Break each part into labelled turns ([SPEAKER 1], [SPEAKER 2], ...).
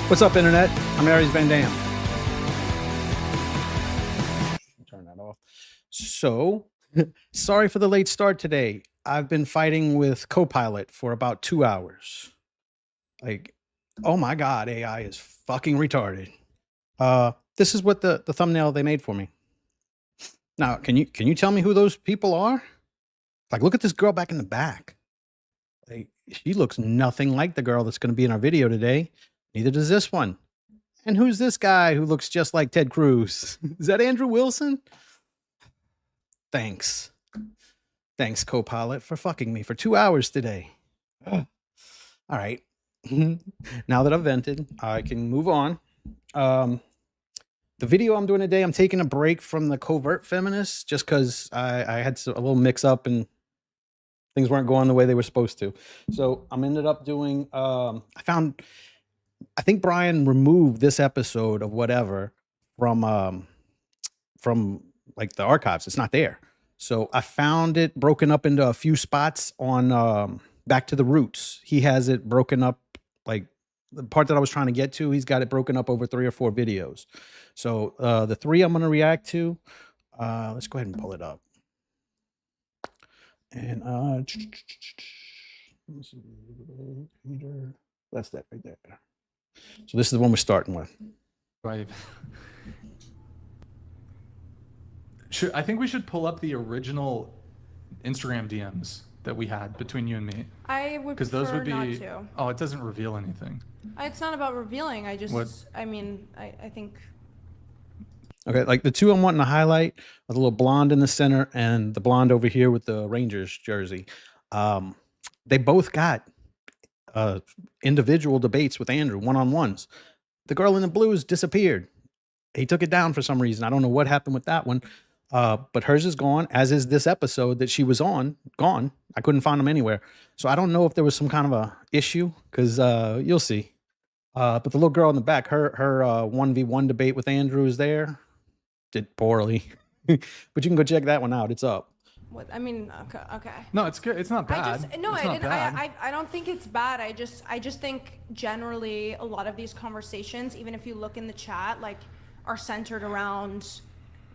[SPEAKER 1] What's up, Internet? I'm Aries Van Dam. Turn that off. So, sorry for the late start today. I've been fighting with Copilot for about 2 hours. Like, oh my God, AI is fucking retarded. This is what the thumbnail they made for me. Now, can you tell me who those people are? Like, look at this girl back in the back. Like, she looks nothing like the girl that's going to be in our video today. Neither does this one. And who's this guy who looks just like Ted Cruz? Is that Andrew Wilson? Thanks. Thanks, Copilot, for fucking me for 2 hours today. All right. Now that I've vented, I can move on. The video I'm doing today, I'm taking a break from the covert feminists just because I had a little mix up and things weren't going the way they were supposed to. So I ended up doing, I think Brian removed this episode of whatever from like the archives. It's not there. So I found it broken up into a few spots on Back to the Roots. He has it broken up, like the part that I was trying to get to, he's got it broken up over 3 or 4 videos. So the 3 I'm going to react to, let's go ahead and pull it up. And that's that right there. So this is the one we're starting with.
[SPEAKER 2] Right. I think we should pull up the original Instagram DMs that we had between you and me.
[SPEAKER 3] I would
[SPEAKER 2] because those would be.
[SPEAKER 3] not to.
[SPEAKER 2] Oh, it doesn't reveal anything.
[SPEAKER 3] It's not about revealing. I just.
[SPEAKER 2] What?
[SPEAKER 3] I mean, I think.
[SPEAKER 1] Okay, like the 2 I'm wanting to highlight are the little blonde in the center and the blonde over here with the Rangers jersey. They both got individual debates with Andrew, one-on-ones. The girl in the blues disappeared. He took it down for some reason. I don't know what happened with that one. But hers is gone, as is this episode that she was on, gone. I couldn't find them anywhere. So I don't know if there was some kind of a issue, because you'll see. But the little girl in the back, her 1v1 debate with Andrew is there. Did poorly. But you can go check that one out. It's up.
[SPEAKER 3] What, I mean, okay.
[SPEAKER 2] No, it's good. It's not bad.
[SPEAKER 3] I don't think it's bad. I just think generally a lot of these conversations, even if you look in the chat, like are centered around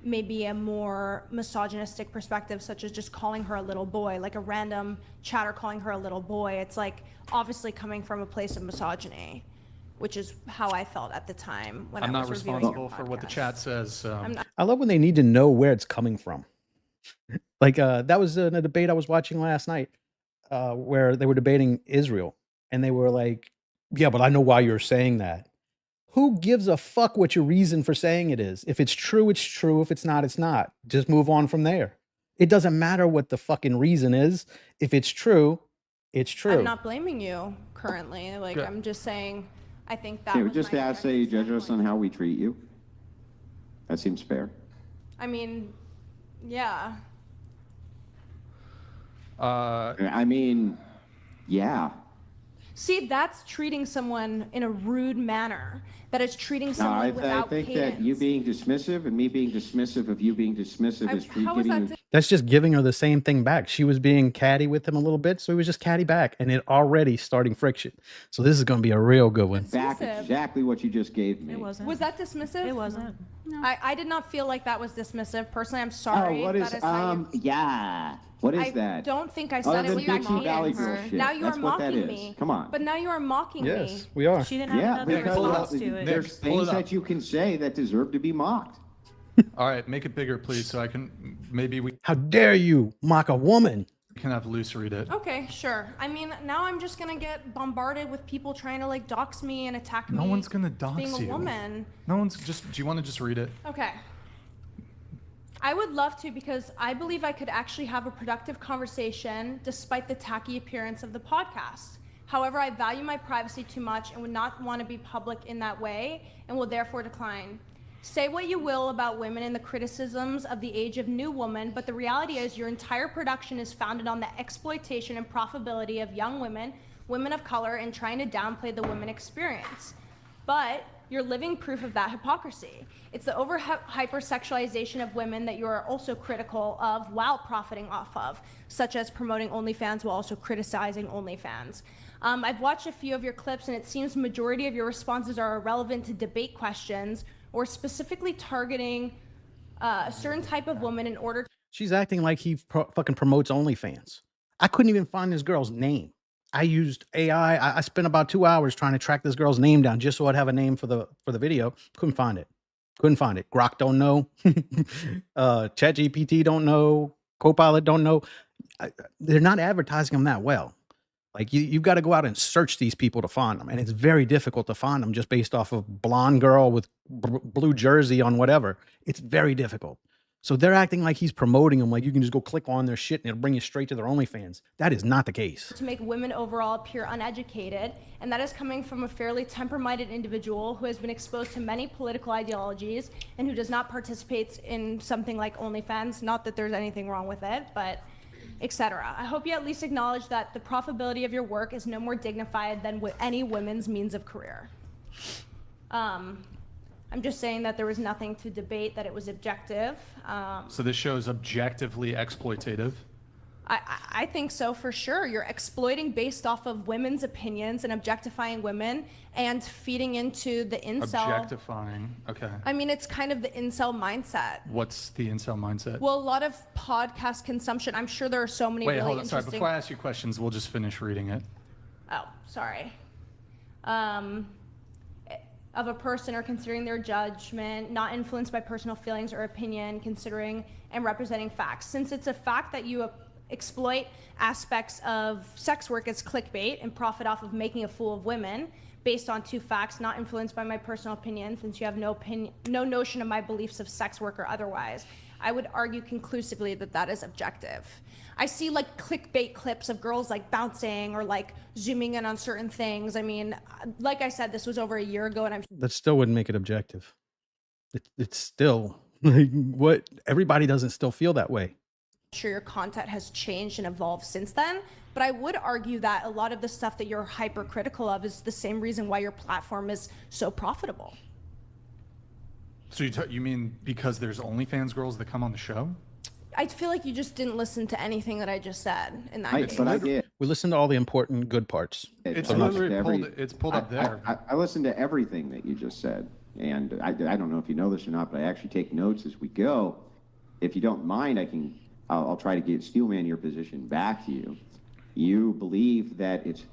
[SPEAKER 3] maybe a more misogynistic perspective, such as just calling her a little boy, like a random chatter calling her a little boy. It's like obviously coming from a place of misogyny, which is how I felt at the time when
[SPEAKER 2] I'm
[SPEAKER 3] I
[SPEAKER 2] not
[SPEAKER 3] was reviewing
[SPEAKER 2] responsible
[SPEAKER 3] your
[SPEAKER 2] for what the
[SPEAKER 3] podcast.
[SPEAKER 2] chat says.
[SPEAKER 1] I love when they need to know where it's coming from. Like that was in a debate I was watching last night where they were debating Israel. And they were like, yeah, but I know why you're saying that. Who gives a fuck what your reason for saying it is? If it's true, it's true. If it's not, it's not. Just move on from there. It doesn't matter what the fucking reason is. If it's true, it's true.
[SPEAKER 3] I'm not blaming you currently. Like, I'm just saying, I think that
[SPEAKER 4] Okay, we
[SPEAKER 3] was
[SPEAKER 4] just
[SPEAKER 3] my
[SPEAKER 4] ask that you judge us on how we treat you. That seems fair.
[SPEAKER 3] I mean, yeah.
[SPEAKER 4] I mean, yeah.
[SPEAKER 3] See, that's treating someone in a rude manner. That is treating
[SPEAKER 4] No,
[SPEAKER 3] someone
[SPEAKER 4] I
[SPEAKER 3] without
[SPEAKER 4] think
[SPEAKER 3] cadence.
[SPEAKER 4] that you being dismissive and me being dismissive of you being dismissive is
[SPEAKER 3] How is that?
[SPEAKER 1] That's just giving her the same thing back. She was being catty with him a little bit, so he was just catty back, and it already starting friction. So this is going to be a real good one.
[SPEAKER 4] back exactly what you just gave me.
[SPEAKER 5] It wasn't.
[SPEAKER 3] Was that dismissive?
[SPEAKER 5] It wasn't.
[SPEAKER 3] No. I did not feel like that was dismissive. Personally, I'm sorry.
[SPEAKER 4] Oh, what is,
[SPEAKER 3] that is how you...
[SPEAKER 4] yeah. What is
[SPEAKER 3] I
[SPEAKER 4] that?
[SPEAKER 3] don't think I
[SPEAKER 4] Other
[SPEAKER 3] said it
[SPEAKER 4] than
[SPEAKER 3] was
[SPEAKER 4] Dixie Valley
[SPEAKER 3] mocking
[SPEAKER 4] girl
[SPEAKER 3] her.
[SPEAKER 4] shit.
[SPEAKER 3] Now you
[SPEAKER 4] That's
[SPEAKER 3] are
[SPEAKER 4] what that
[SPEAKER 3] mocking
[SPEAKER 4] is.
[SPEAKER 3] me.
[SPEAKER 4] Come on.
[SPEAKER 3] But now you are mocking me.
[SPEAKER 1] Yes, we are.
[SPEAKER 5] She didn't have
[SPEAKER 4] Yeah,
[SPEAKER 5] another response to it.
[SPEAKER 4] there's things that you can say that deserve to be mocked.
[SPEAKER 2] All right, make it bigger, please, so I can maybe we
[SPEAKER 1] How dare you mock a woman?
[SPEAKER 2] can have Luce read it.
[SPEAKER 3] Okay, sure. I mean, now I'm just gonna get bombarded with people trying to like dox me and attack me.
[SPEAKER 2] No one's gonna dox
[SPEAKER 3] being
[SPEAKER 2] you.
[SPEAKER 3] a woman.
[SPEAKER 2] No one's just. Do you want to just read it?
[SPEAKER 3] Okay. I would love to, because I believe I could actually have a productive conversation despite the tacky appearance of the podcast. However, I value my privacy too much and would not want to be public in that way and will therefore decline. Say what you will about women and the criticisms of the age of New Woman, but the reality is your entire production is founded on the exploitation and profitability of young women, women of color, and trying to downplay the women experience. But you're living proof of that hypocrisy. It's the over-hypersexualization of women that you are also critical of while profiting off of, such as promoting OnlyFans while also criticizing OnlyFans. I've watched a few of your clips, and it seems the majority of your responses are irrelevant to debate questions or specifically targeting a certain type of woman in order to...
[SPEAKER 1] She's acting like he fucking promotes OnlyFans. I couldn't even find this girl's name. I used AI. I spent about 2 hours trying to track this girl's name down just so I'd have a name for the video. Couldn't find it. Grok don't know. ChatGPT don't know. Copilot don't know. They're not advertising them that well. Like you've got to go out and search these people to find them. And it's very difficult to find them just based off of blonde girl with blue jersey on whatever. It's very difficult. So they're acting like he's promoting them, like you can just go click on their shit and it'll bring you straight to their OnlyFans. That is not the case.
[SPEAKER 3] To make women overall appear uneducated, and that is coming from a fairly temper-minded individual who has been exposed to many political ideologies and who does not participate in something like OnlyFans. Not that there's anything wrong with it, but etc. I hope you at least acknowledge that the profitability of your work is no more dignified than any women's means of career. I'm just saying that there was nothing to debate, that it was objective.
[SPEAKER 2] So this show is objectively exploitative?
[SPEAKER 3] I think so, for sure. You're exploiting based off of women's opinions and objectifying women and feeding into the incel.
[SPEAKER 2] Objectifying, okay.
[SPEAKER 3] I mean, it's kind of the incel mindset.
[SPEAKER 2] What's the incel mindset?
[SPEAKER 3] Well, a lot of podcast consumption, I'm sure there are so many
[SPEAKER 2] Wait,
[SPEAKER 3] really
[SPEAKER 2] hold on,
[SPEAKER 3] interesting...
[SPEAKER 2] sorry, before I ask you questions, we'll just finish reading it.
[SPEAKER 3] Oh, sorry. Of a person or considering their judgment, not influenced by personal feelings or opinion, considering and representing facts. Since it's a fact that you exploit aspects of sex work as clickbait and profit off of making a fool of women based on two facts, not influenced by my personal opinion, since you have no notion of my beliefs of sex work or otherwise, I would argue conclusively that that is objective. I see like clickbait clips of girls like bouncing or like zooming in on certain things. I mean, like I said, this was over a year ago, and I'm...
[SPEAKER 1] That still wouldn't make it objective. It's still like what everybody doesn't still feel that way.
[SPEAKER 3] Sure, your content has changed and evolved since then, but I would argue that a lot of the stuff that you're hypercritical of is the same reason why your platform is so profitable.
[SPEAKER 2] So you mean because there's OnlyFans girls that come on the show?
[SPEAKER 3] I feel like you just didn't listen to anything that I just said in that case.
[SPEAKER 4] But I did.
[SPEAKER 1] We listened to all the important good parts.
[SPEAKER 2] It's
[SPEAKER 4] I listened
[SPEAKER 2] literally
[SPEAKER 4] to
[SPEAKER 2] it's pulled up there.
[SPEAKER 4] I listened to everything that you just said. And I don't know if you know this or not, but I actually take notes as we go. If you don't mind, I'll try to steelman your position back to you. You believe that it's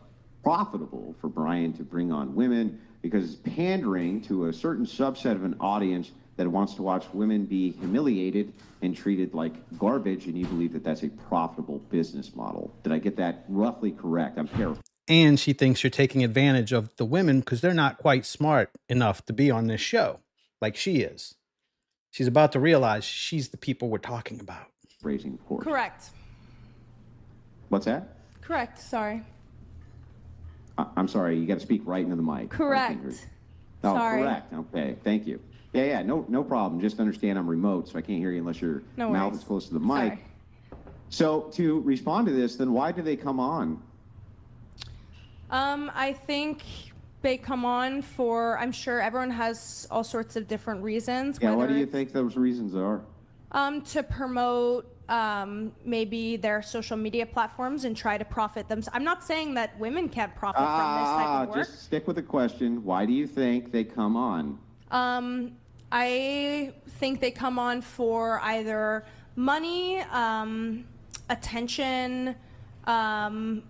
[SPEAKER 4] profitable for Brian to bring on women because it's pandering to a certain subset of an audience that wants to watch women be humiliated and treated like garbage, and you believe that that's a profitable business model. Did I get that roughly correct? I'm paraphrasing.
[SPEAKER 1] And she thinks you're taking advantage of the women because they're not quite smart enough to be on this show like she is. She's about to realize she's the people we're talking about.
[SPEAKER 4] Raising course.
[SPEAKER 3] Correct.
[SPEAKER 4] What's that?
[SPEAKER 3] Correct, sorry.
[SPEAKER 4] I'm sorry, you got to speak right into the mic.
[SPEAKER 3] Correct.
[SPEAKER 4] Oh,
[SPEAKER 3] Sorry.
[SPEAKER 4] correct. Okay, thank you. Yeah, no problem. Just understand I'm remote, so I can't hear you unless your mouth is close to the mic.
[SPEAKER 3] Sorry.
[SPEAKER 4] So to respond to this, then why do they come on?
[SPEAKER 3] I think they come on for, I'm sure everyone has all sorts of different reasons.
[SPEAKER 4] Yeah, what
[SPEAKER 3] whether
[SPEAKER 4] do you
[SPEAKER 3] it's,
[SPEAKER 4] think those reasons are?
[SPEAKER 3] to promote maybe their social media platforms and try to profit them. I'm not saying that women can't profit from this type of work.
[SPEAKER 4] Just stick with the question. Why do you think they come on?
[SPEAKER 3] I think they come on for either money, attention, to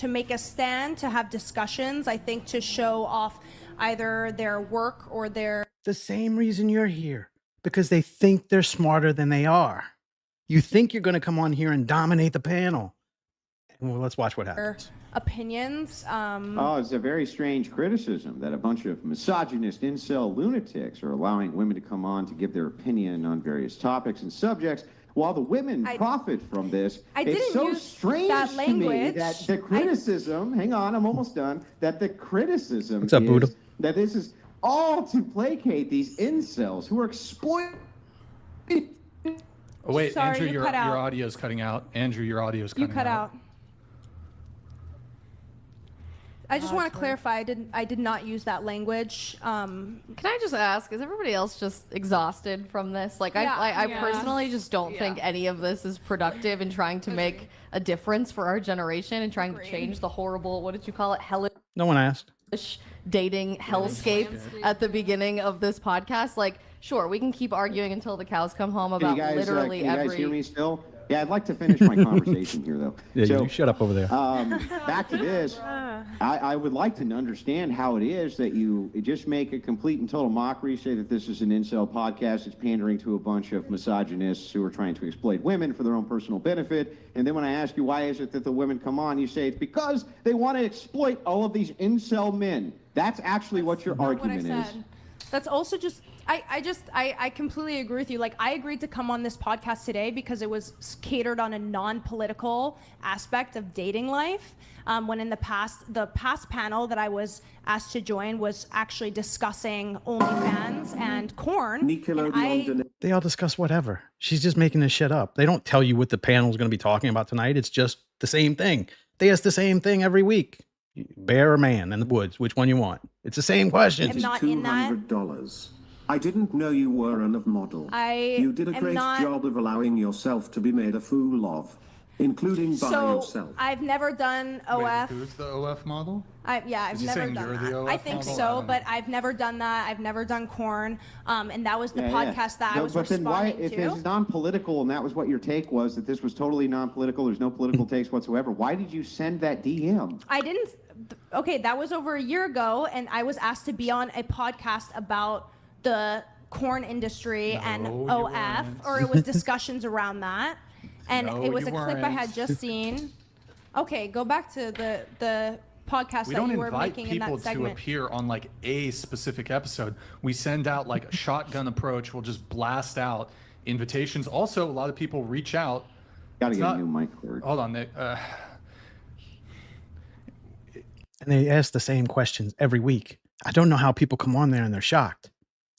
[SPEAKER 3] make a stand, to have discussions, I think to show off either their work or their...
[SPEAKER 1] The same reason you're here, because they think they're smarter than they are. You think you're going to come on here and dominate the panel. Well, let's watch what happens.
[SPEAKER 3] Opinions.
[SPEAKER 4] Oh, it's a very strange criticism that a bunch of misogynist incel lunatics are allowing women to come on to give their opinion on various topics and subjects while the women
[SPEAKER 3] I-
[SPEAKER 4] profit from this.
[SPEAKER 3] I
[SPEAKER 4] It's
[SPEAKER 3] didn't
[SPEAKER 4] so
[SPEAKER 3] use
[SPEAKER 4] strange
[SPEAKER 3] that
[SPEAKER 4] to me
[SPEAKER 3] language.
[SPEAKER 4] that the criticism, hang on, I'm almost done, that the criticism
[SPEAKER 1] What's up,
[SPEAKER 4] is
[SPEAKER 1] Buddha?
[SPEAKER 4] that this is all to placate these incels who are exploiting.
[SPEAKER 2] Oh wait,
[SPEAKER 3] Sorry,
[SPEAKER 2] Andrew,
[SPEAKER 3] you
[SPEAKER 2] your
[SPEAKER 3] cut out.
[SPEAKER 2] audio's cutting out. Andrew, your audio's
[SPEAKER 3] You
[SPEAKER 2] cutting
[SPEAKER 3] cut out. I just want to clarify. I did not use that language.
[SPEAKER 5] Can I just ask, is everybody else just exhausted from this? Like,
[SPEAKER 3] Yeah.
[SPEAKER 5] I
[SPEAKER 6] Yeah.
[SPEAKER 5] personally just don't think any of this is productive in trying to make a difference for our generation and trying to change the horrible, what did you call it, hellish
[SPEAKER 1] No one asked.
[SPEAKER 5] dating hellscape at the beginning of this podcast. Like, sure, we can keep arguing until the cows come home
[SPEAKER 4] Can
[SPEAKER 5] about
[SPEAKER 4] you guys,
[SPEAKER 5] literally
[SPEAKER 4] can you guys
[SPEAKER 5] every...
[SPEAKER 4] hear me still? Yeah, I'd like to finish my conversation here, though.
[SPEAKER 1] Yeah,
[SPEAKER 4] So,
[SPEAKER 1] you shut up over there.
[SPEAKER 4] back to this. I would like to understand how it is that you just make a complete and total mockery, say that this is an incel podcast, it's pandering to a bunch of misogynists who are trying to exploit women for their own personal benefit. And then when I ask you why is it that the women come on, you say it's because they want to exploit all of these incel men. That's actually what your
[SPEAKER 3] Not what I
[SPEAKER 4] argument is.
[SPEAKER 3] said. That's also just I completely agree with you. Like, I agreed to come on this podcast today because it was catered on a non-political aspect of dating life. When in the past panel that I was asked to join was actually discussing OnlyFans and porn. And
[SPEAKER 1] They all discuss whatever. She's just making this shit up. They don't tell you what the panel's going to be talking about tonight. It's just the same thing. They ask the same thing every week. Bear or man in the woods? Which one you want? It's the same question.
[SPEAKER 3] I'm not in that.
[SPEAKER 7] $200. I didn't know you were an of model. You did a
[SPEAKER 3] am
[SPEAKER 7] great
[SPEAKER 3] not-
[SPEAKER 7] job of allowing yourself to be made a fool of, including by
[SPEAKER 3] So
[SPEAKER 7] yourself.
[SPEAKER 3] I've never done OF.
[SPEAKER 2] Wait, who's the OF model?
[SPEAKER 3] I've
[SPEAKER 2] Is he
[SPEAKER 3] never
[SPEAKER 2] saying
[SPEAKER 3] done
[SPEAKER 2] you're
[SPEAKER 3] that.
[SPEAKER 2] the OF
[SPEAKER 3] I think
[SPEAKER 2] model? I
[SPEAKER 3] so,
[SPEAKER 2] don't
[SPEAKER 3] but
[SPEAKER 2] know.
[SPEAKER 3] I've never done that. I've never done corn, and that was the
[SPEAKER 4] Yeah,
[SPEAKER 3] podcast that I
[SPEAKER 4] No,
[SPEAKER 3] was
[SPEAKER 4] but then why,
[SPEAKER 3] responding
[SPEAKER 4] if
[SPEAKER 3] to.
[SPEAKER 4] it's non-political and that was what your take was, that this was totally non-political, there's no political takes whatsoever, why did you send that DM?
[SPEAKER 3] I didn't. Okay, that was over a year ago, and I was asked to be on a podcast about the corn industry and
[SPEAKER 2] No, you
[SPEAKER 3] OF,
[SPEAKER 2] weren't.
[SPEAKER 3] or it was discussions around that, and
[SPEAKER 2] No,
[SPEAKER 3] it was
[SPEAKER 2] you
[SPEAKER 3] a clip I had
[SPEAKER 2] weren't.
[SPEAKER 3] just seen. Okay, go back to the podcast
[SPEAKER 2] We
[SPEAKER 3] that
[SPEAKER 2] don't
[SPEAKER 3] you were
[SPEAKER 2] invite
[SPEAKER 3] making in
[SPEAKER 2] people
[SPEAKER 3] that
[SPEAKER 2] to
[SPEAKER 3] segment.
[SPEAKER 2] appear on like a specific episode. We send out like a shotgun approach. We'll just blast out invitations. Also, a lot of people reach out.
[SPEAKER 4] Gotta
[SPEAKER 2] It's
[SPEAKER 4] get
[SPEAKER 2] not-
[SPEAKER 4] a new mic cord.
[SPEAKER 2] Hold on, Nick.
[SPEAKER 1] And they ask the same questions every week. I don't know how people come on there and they're shocked.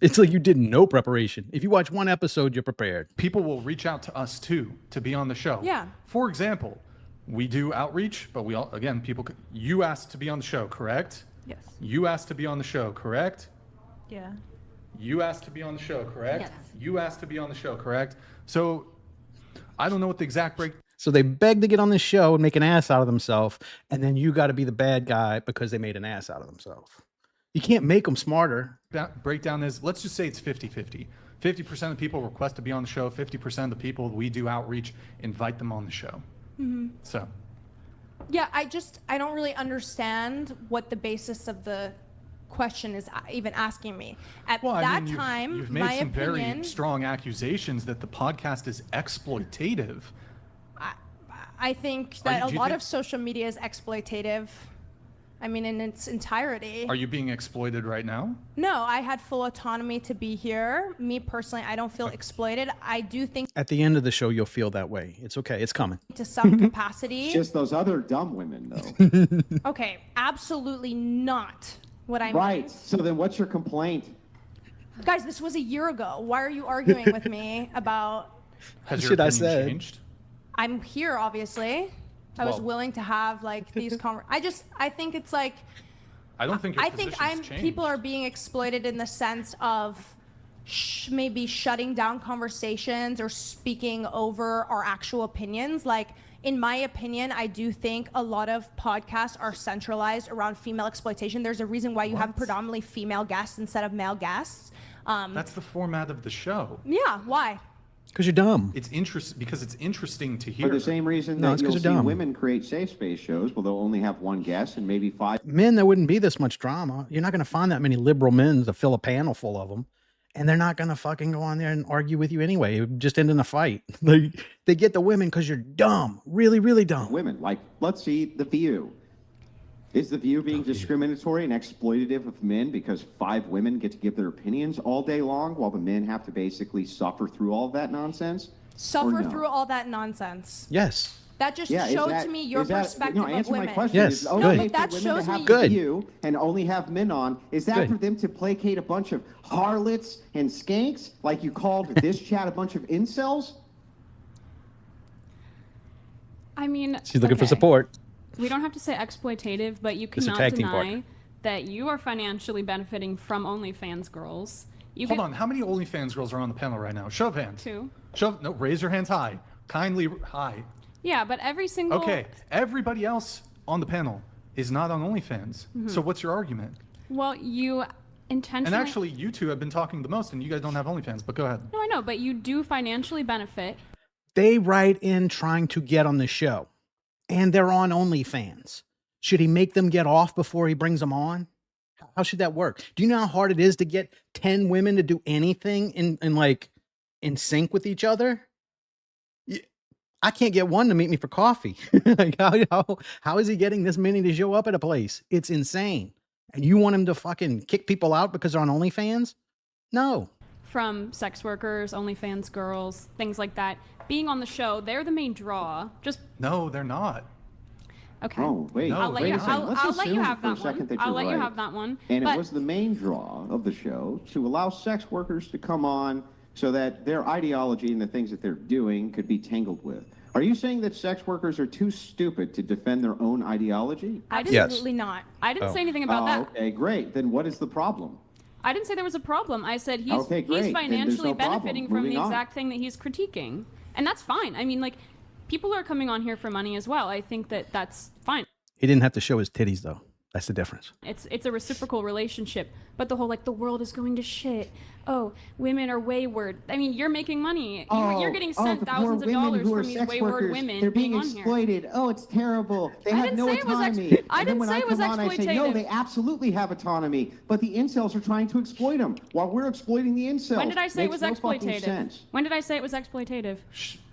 [SPEAKER 1] It's like you did no preparation. If you watch one episode, you're prepared.
[SPEAKER 2] People will reach out to us too to be on the show.
[SPEAKER 3] Yeah.
[SPEAKER 2] For example, we do outreach, but we all, again, you asked to be on the show, correct?
[SPEAKER 6] Yes.
[SPEAKER 2] You asked to be on the show, correct?
[SPEAKER 6] Yeah.
[SPEAKER 2] You asked to be on the show, correct?
[SPEAKER 5] Yes.
[SPEAKER 2] You asked to be on the show, correct? So I don't know what the exact break.
[SPEAKER 1] So they beg to get on this show and make an ass out of themselves, and then you got to be the bad guy because they made an ass out of themselves. You can't make them smarter.
[SPEAKER 2] Breakdown is, let's just say it's 50-50. 50% of people request to be on the show. 50% of the people we do outreach invite them on the show. So
[SPEAKER 3] Yeah, I don't really understand what the basis of the question is even asking me. At
[SPEAKER 2] well,
[SPEAKER 3] that
[SPEAKER 2] I mean,
[SPEAKER 3] time,
[SPEAKER 2] you've made
[SPEAKER 3] my
[SPEAKER 2] some
[SPEAKER 3] opinion,
[SPEAKER 2] very strong accusations that the podcast is exploitative.
[SPEAKER 3] I think
[SPEAKER 2] Are
[SPEAKER 3] that
[SPEAKER 2] you-
[SPEAKER 3] a
[SPEAKER 2] do you
[SPEAKER 3] lot
[SPEAKER 2] think-
[SPEAKER 3] of social media is exploitative. I mean, in its entirety.
[SPEAKER 2] Are you being exploited right now?
[SPEAKER 3] No, I had full autonomy to be here. Me personally, I don't feel exploited. I do think
[SPEAKER 1] At the end of the show, you'll feel that way. It's okay. It's coming.
[SPEAKER 3] to some capacity.
[SPEAKER 4] Just those other dumb women, though.
[SPEAKER 3] Okay, absolutely not what I
[SPEAKER 4] Right.
[SPEAKER 3] meant.
[SPEAKER 4] So then what's your complaint?
[SPEAKER 3] Guys, this was a year ago. Why are you arguing with me about
[SPEAKER 2] Has your
[SPEAKER 1] Shit I
[SPEAKER 2] opinion
[SPEAKER 1] said.
[SPEAKER 2] changed?
[SPEAKER 3] I'm here, obviously. I was
[SPEAKER 2] Well-
[SPEAKER 3] willing to have like these I think it's like
[SPEAKER 2] I don't think your
[SPEAKER 3] I think
[SPEAKER 2] position's changed.
[SPEAKER 3] people are being exploited in the sense of maybe shutting down conversations or speaking over our actual opinions. Like, in my opinion, I do think a lot of podcasts are centralized around female exploitation. There's a reason why you have predominantly female guests instead of male guests.
[SPEAKER 2] That's the format of the show.
[SPEAKER 3] Yeah, why?
[SPEAKER 1] Because you're dumb.
[SPEAKER 2] It's because it's interesting to
[SPEAKER 4] For
[SPEAKER 2] hear.
[SPEAKER 4] the same reason
[SPEAKER 1] No,
[SPEAKER 4] that
[SPEAKER 1] it's 'cause
[SPEAKER 4] you'll
[SPEAKER 1] they're
[SPEAKER 4] see
[SPEAKER 1] dumb.
[SPEAKER 4] women create safe space shows, well, they'll only have one guest and maybe 5.
[SPEAKER 1] Men, there wouldn't be this much drama. You're not going to find that many liberal men to fill a panel full of them. And they're not going to fucking go on there and argue with you anyway. It would just end in a fight. Like, they get the women because you're dumb. Really, really dumb.
[SPEAKER 4] women. Like, let's see The View. Is The View being discriminatory and exploitative of men because 5 women get to give their opinions all day long while the men have to basically suffer through all of that nonsense?
[SPEAKER 3] suffer
[SPEAKER 4] no?
[SPEAKER 3] through all that nonsense.
[SPEAKER 1] Yes.
[SPEAKER 3] That just
[SPEAKER 4] Yeah,
[SPEAKER 3] showed
[SPEAKER 4] is that,
[SPEAKER 3] to me your
[SPEAKER 4] is that,
[SPEAKER 3] perspective
[SPEAKER 4] no,
[SPEAKER 3] of
[SPEAKER 4] answer
[SPEAKER 3] women.
[SPEAKER 4] my question.
[SPEAKER 1] Yes,
[SPEAKER 4] Is it
[SPEAKER 1] good.
[SPEAKER 4] okay
[SPEAKER 3] No, but
[SPEAKER 4] for
[SPEAKER 3] that
[SPEAKER 4] women
[SPEAKER 3] shows
[SPEAKER 4] to have
[SPEAKER 3] me-
[SPEAKER 1] Good.
[SPEAKER 4] you and only have men on? Is that
[SPEAKER 1] Good.
[SPEAKER 4] for them to placate a bunch of harlots and skanks, like you called this chat a bunch of incels?
[SPEAKER 6] I mean,
[SPEAKER 1] She's looking for
[SPEAKER 6] okay.
[SPEAKER 1] support.
[SPEAKER 6] We don't have to say exploitative, but you
[SPEAKER 1] This is a
[SPEAKER 6] cannot
[SPEAKER 1] tag team
[SPEAKER 6] deny
[SPEAKER 1] partner.
[SPEAKER 6] that you are financially benefiting from OnlyFans girls. You
[SPEAKER 2] Hold
[SPEAKER 6] get
[SPEAKER 2] on. How many OnlyFans girls are on the panel right now? Show of hands.
[SPEAKER 6] 2.
[SPEAKER 2] No, raise your hands high. Kindly high.
[SPEAKER 6] Yeah, but every single.
[SPEAKER 2] Okay. Everybody else on the panel is not on OnlyFans. So what's your argument?
[SPEAKER 6] Well, you intentionally.
[SPEAKER 2] And actually, you two have been talking the most, and you guys don't have OnlyFans. But go ahead.
[SPEAKER 6] No, I know, but you do financially benefit.
[SPEAKER 1] They write in trying to get on the show, and they're on OnlyFans. Should he make them get off before he brings them on? How should that work? Do you know how hard it is to get 10 women to do anything in sync with each other? I can't get one to meet me for coffee. Like, how is he getting this many to show up at a place? It's insane. And you want him to fucking kick people out because they're on OnlyFans? No.
[SPEAKER 6] From sex workers, OnlyFans girls, things like that. Being on the show, they're the main draw. Just
[SPEAKER 2] No, they're not.
[SPEAKER 6] okay.
[SPEAKER 4] Oh, wait.
[SPEAKER 2] No,
[SPEAKER 6] I'll let
[SPEAKER 2] wait
[SPEAKER 6] you.
[SPEAKER 2] a second.
[SPEAKER 4] Let's
[SPEAKER 6] I'll let you
[SPEAKER 4] assume
[SPEAKER 6] have
[SPEAKER 4] for a
[SPEAKER 6] that
[SPEAKER 4] second
[SPEAKER 6] one.
[SPEAKER 4] that
[SPEAKER 6] I'll
[SPEAKER 4] you're
[SPEAKER 6] let you
[SPEAKER 4] right.
[SPEAKER 6] have that one.
[SPEAKER 4] And
[SPEAKER 6] but
[SPEAKER 4] it was the main draw of the show to allow sex workers to come on so that their ideology and the things that they're doing could be tangled with. Are you saying that sex workers are too stupid to defend their own ideology?
[SPEAKER 6] I didn't.
[SPEAKER 1] Yes.
[SPEAKER 3] Absolutely not.
[SPEAKER 6] I didn't
[SPEAKER 1] Oh.
[SPEAKER 6] say anything about that.
[SPEAKER 4] Okay, great. Then what is the problem?
[SPEAKER 6] I didn't say there was a problem. I said he's
[SPEAKER 4] Okay, great.
[SPEAKER 6] he's
[SPEAKER 4] Then there's
[SPEAKER 6] financially
[SPEAKER 4] no problem.
[SPEAKER 6] benefiting from
[SPEAKER 4] Moving
[SPEAKER 6] the
[SPEAKER 4] on.
[SPEAKER 6] exact thing that he's critiquing, and that's fine. I mean, like, people are coming on here for money as well. I think that that's fine.
[SPEAKER 1] He didn't have to show his titties, though. That's the difference.
[SPEAKER 6] It's a reciprocal relationship. But the whole like the world is going to shit. Oh, women are wayward. I mean, you're making money. You're getting sent
[SPEAKER 4] the poor
[SPEAKER 6] thousands of
[SPEAKER 4] women
[SPEAKER 6] dollars
[SPEAKER 4] who are
[SPEAKER 6] from these
[SPEAKER 4] sex
[SPEAKER 6] wayward
[SPEAKER 4] workers,
[SPEAKER 6] women
[SPEAKER 4] they're being
[SPEAKER 6] on here.
[SPEAKER 4] exploited. Oh, it's terrible. They
[SPEAKER 6] I
[SPEAKER 4] have
[SPEAKER 6] didn't
[SPEAKER 4] no
[SPEAKER 6] say it was
[SPEAKER 4] autonomy.
[SPEAKER 6] I
[SPEAKER 4] And then
[SPEAKER 6] didn't
[SPEAKER 4] when
[SPEAKER 6] say
[SPEAKER 4] I
[SPEAKER 6] it was
[SPEAKER 4] come on, I say, no,
[SPEAKER 6] exploitative.
[SPEAKER 4] they absolutely have autonomy. But the incels are trying to exploit them while we're exploiting the incels.
[SPEAKER 6] When did I say it
[SPEAKER 4] Makes
[SPEAKER 6] was
[SPEAKER 4] no fucking
[SPEAKER 6] exploitative?
[SPEAKER 4] sense.
[SPEAKER 6] When did I say it was exploitative?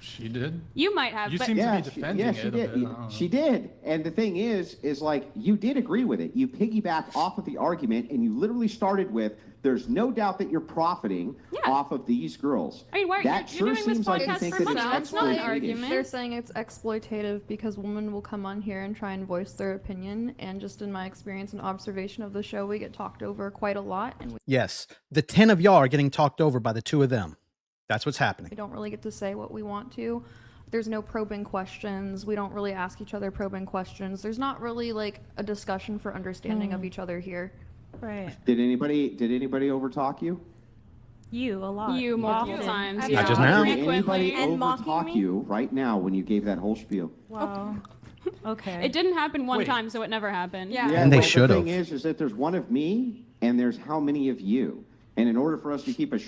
[SPEAKER 2] She did.
[SPEAKER 6] You might have,
[SPEAKER 2] You
[SPEAKER 6] but
[SPEAKER 2] seem to
[SPEAKER 4] Yeah,
[SPEAKER 2] be defending
[SPEAKER 4] yeah,
[SPEAKER 2] it
[SPEAKER 4] she
[SPEAKER 2] a
[SPEAKER 4] did.
[SPEAKER 2] bit. I don't know.
[SPEAKER 4] She did. And the thing is like you did agree with it. You piggyback off of the argument, and you literally started with, "There's no doubt that you're profiting
[SPEAKER 6] Yeah.
[SPEAKER 4] off of these girls."
[SPEAKER 6] I mean, why-
[SPEAKER 4] that
[SPEAKER 6] you're
[SPEAKER 4] sure
[SPEAKER 6] doing this
[SPEAKER 4] seems like you
[SPEAKER 6] podcast
[SPEAKER 4] think
[SPEAKER 6] for
[SPEAKER 4] that
[SPEAKER 6] money.
[SPEAKER 4] it's
[SPEAKER 6] That's not an
[SPEAKER 4] exploitative.
[SPEAKER 6] argument.
[SPEAKER 8] They're saying it's exploitative because women will come on here and try and voice their opinion. And just in my experience and observation of the show, we get talked over quite a lot. And
[SPEAKER 1] Yes. The 10 of y'all are getting talked over by the 2 of them. That's what's happening.
[SPEAKER 8] we don't really get to say what we want to. There's no probing questions. We don't really ask each other probing questions. There's not really like a discussion for understanding of each other here.
[SPEAKER 3] Right.
[SPEAKER 4] Did anybody overtalk you?
[SPEAKER 3] You a lot.
[SPEAKER 6] you multiple
[SPEAKER 3] Often.
[SPEAKER 6] times.
[SPEAKER 1] Not just now.
[SPEAKER 4] Did anybody
[SPEAKER 6] Frequently.
[SPEAKER 3] And mocking
[SPEAKER 4] overtalk
[SPEAKER 3] me?
[SPEAKER 4] you right now when you gave that whole spiel?
[SPEAKER 3] Wow. Okay.
[SPEAKER 6] It didn't happen one
[SPEAKER 2] Wait.
[SPEAKER 6] time, so it never happened.
[SPEAKER 8] Yeah.
[SPEAKER 1] And they
[SPEAKER 4] well,
[SPEAKER 1] should
[SPEAKER 4] The
[SPEAKER 1] have.
[SPEAKER 4] thing is that there's one of me and there's how many of you. And in order for us to keep a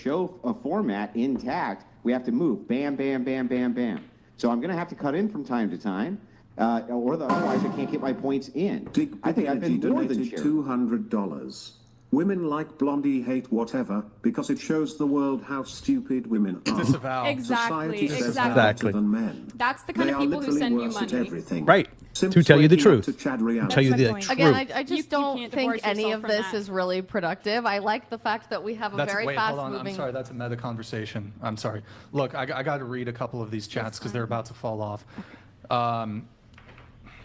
[SPEAKER 4] format intact, we have to move. Bam, bam, bam, bam, bam. So I'm going to have to cut in from time to time, otherwise I can't get my points in.
[SPEAKER 7] Dick
[SPEAKER 4] I think I've
[SPEAKER 7] Energy
[SPEAKER 4] been more than
[SPEAKER 7] donated
[SPEAKER 4] sharing.
[SPEAKER 7] $200. Women like Blondie hate whatever because it shows the world how stupid women are.
[SPEAKER 2] Disavow.
[SPEAKER 6] Exactly.
[SPEAKER 7] Society says they're
[SPEAKER 6] Exactly.
[SPEAKER 1] Exactly.
[SPEAKER 7] better than men.
[SPEAKER 6] That's the kind
[SPEAKER 7] They
[SPEAKER 6] of
[SPEAKER 7] are
[SPEAKER 6] people who
[SPEAKER 7] literally
[SPEAKER 6] send you
[SPEAKER 7] worse at
[SPEAKER 6] money.
[SPEAKER 7] everything.
[SPEAKER 1] Right.
[SPEAKER 7] Simps
[SPEAKER 1] To tell you the
[SPEAKER 7] waking up
[SPEAKER 1] truth.
[SPEAKER 7] to Chad reality.
[SPEAKER 1] Tell you
[SPEAKER 3] That's my
[SPEAKER 1] the
[SPEAKER 3] point.
[SPEAKER 1] truth.
[SPEAKER 5] Again, I
[SPEAKER 6] You
[SPEAKER 5] just don't
[SPEAKER 6] can't
[SPEAKER 5] think
[SPEAKER 6] divorce
[SPEAKER 5] any
[SPEAKER 6] yourself
[SPEAKER 5] of
[SPEAKER 6] from
[SPEAKER 5] this
[SPEAKER 6] that.
[SPEAKER 5] is really productive. I like the fact that we have a very
[SPEAKER 2] Wait,
[SPEAKER 5] fast
[SPEAKER 2] hold on.
[SPEAKER 5] moving.
[SPEAKER 2] I'm sorry. That's a meta conversation. I'm sorry. Look, I got to read a couple of these chats because they're about to fall off.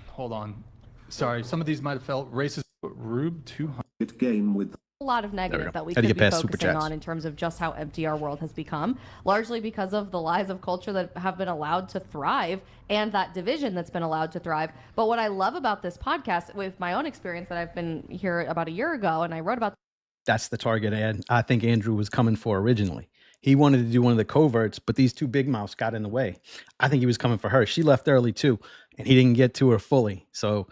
[SPEAKER 2] Hold on. Sorry. Some of these might have felt racist. Rube 200.
[SPEAKER 7] Game with
[SPEAKER 5] A lot of
[SPEAKER 1] we
[SPEAKER 5] negative
[SPEAKER 1] go.
[SPEAKER 5] that we
[SPEAKER 1] Had to
[SPEAKER 5] could
[SPEAKER 1] get
[SPEAKER 5] be
[SPEAKER 1] past super
[SPEAKER 5] focusing
[SPEAKER 1] chats.
[SPEAKER 5] on in terms of just how empty our world has become, largely because of the lies of culture that have been allowed to thrive and that division that's been allowed to thrive. But what I love about this podcast, with my own experience that I've been here about a year ago, and I wrote about
[SPEAKER 1] That's the target ad I think Andrew was coming for originally. He wanted to do one of the coverts, but these 2 big mouths got in the way. I think he was coming for her. She left early too, and he didn't get to her fully. So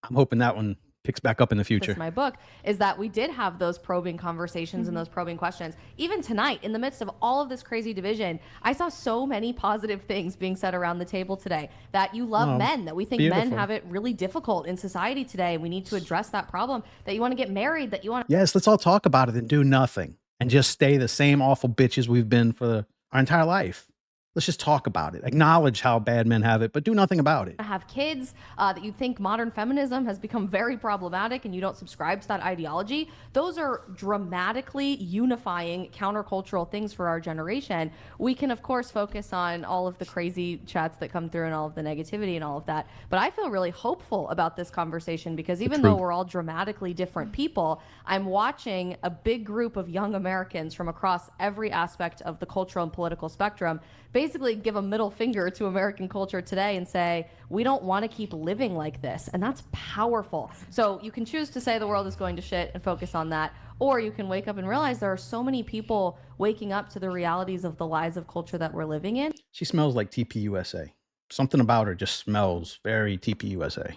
[SPEAKER 1] I'm hoping that one picks back up in the future.
[SPEAKER 5] my book, is that we did have those probing conversations and those probing questions. Even tonight, in the midst of all of this crazy division, I saw so many positive things being said around the table today. That you love
[SPEAKER 1] Oh,
[SPEAKER 5] men, that we think men
[SPEAKER 1] beautiful.
[SPEAKER 5] have it really difficult in society today. We need to address that problem. That you want to get married, that you want to
[SPEAKER 1] Yes, let's all talk about it and do nothing and just stay the same awful bitches we've been for our entire life. Let's just talk about it. Acknowledge how bad men have it, but do nothing about it.
[SPEAKER 5] Have kids, that you think modern feminism has become very problematic and you don't subscribe to that ideology. Those are dramatically unifying countercultural things for our generation. We can, of course, focus on all of the crazy chats that come through and all of the negativity and all of that. But I feel really hopeful about this conversation because even though we're all dramatically different people, I'm watching a big group of young Americans from across every aspect of the cultural and political spectrum basically give a middle finger to American culture today and say, we don't want to keep living like this. And that's powerful. So you can choose to say the world is going to shit and focus on that, or you can wake up and realize there are so many people waking up to the realities of the lies of culture that we're living in.
[SPEAKER 1] She smells like TPUSA. Something about her just smells very TPUSA.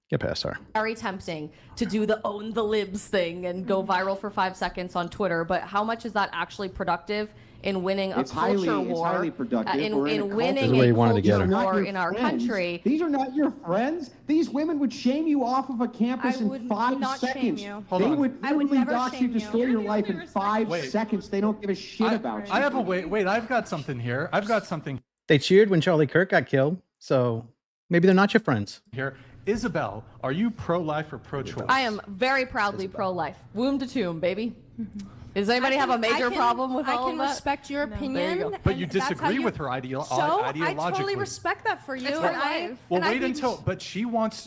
[SPEAKER 1] Get past her.
[SPEAKER 5] Very tempting to do the own the libs thing and go viral for 5 seconds on Twitter, but how much is that actually productive in winning a culture war?
[SPEAKER 4] It's highly productive.
[SPEAKER 5] In winning
[SPEAKER 1] This is where
[SPEAKER 5] a
[SPEAKER 1] you wanted to get
[SPEAKER 5] culture
[SPEAKER 1] her.
[SPEAKER 5] war in our country.
[SPEAKER 4] These are not your friends. These women would shame you off of a campus
[SPEAKER 3] I
[SPEAKER 4] in
[SPEAKER 3] would
[SPEAKER 4] 5
[SPEAKER 3] not shame
[SPEAKER 4] seconds.
[SPEAKER 3] you.
[SPEAKER 2] Hold
[SPEAKER 4] They
[SPEAKER 2] on.
[SPEAKER 4] would
[SPEAKER 3] I would
[SPEAKER 4] literally
[SPEAKER 3] never
[SPEAKER 4] dox you,
[SPEAKER 3] shame you.
[SPEAKER 4] destroy your life in 5
[SPEAKER 2] Wait.
[SPEAKER 4] seconds. They don't give a shit about you.
[SPEAKER 2] I have a wait. I've got something here.
[SPEAKER 1] They cheered when Charlie Kirk got killed, so maybe they're not your friends.
[SPEAKER 2] Isabel, are you pro-life or pro-choice?
[SPEAKER 5] I am very proudly pro-life. Womb to tomb, baby. Does anybody have a major problem with all
[SPEAKER 3] I
[SPEAKER 5] of
[SPEAKER 3] can
[SPEAKER 5] that?
[SPEAKER 3] respect your
[SPEAKER 5] There you
[SPEAKER 3] opinion.
[SPEAKER 5] go.
[SPEAKER 2] But you
[SPEAKER 3] and that's how
[SPEAKER 2] disagree with her ideologically.
[SPEAKER 3] So I totally respect that for you.
[SPEAKER 8] It's
[SPEAKER 3] And
[SPEAKER 8] her
[SPEAKER 3] I,
[SPEAKER 8] life.
[SPEAKER 2] Well,
[SPEAKER 3] and I
[SPEAKER 2] wait
[SPEAKER 3] think
[SPEAKER 2] until. But she wants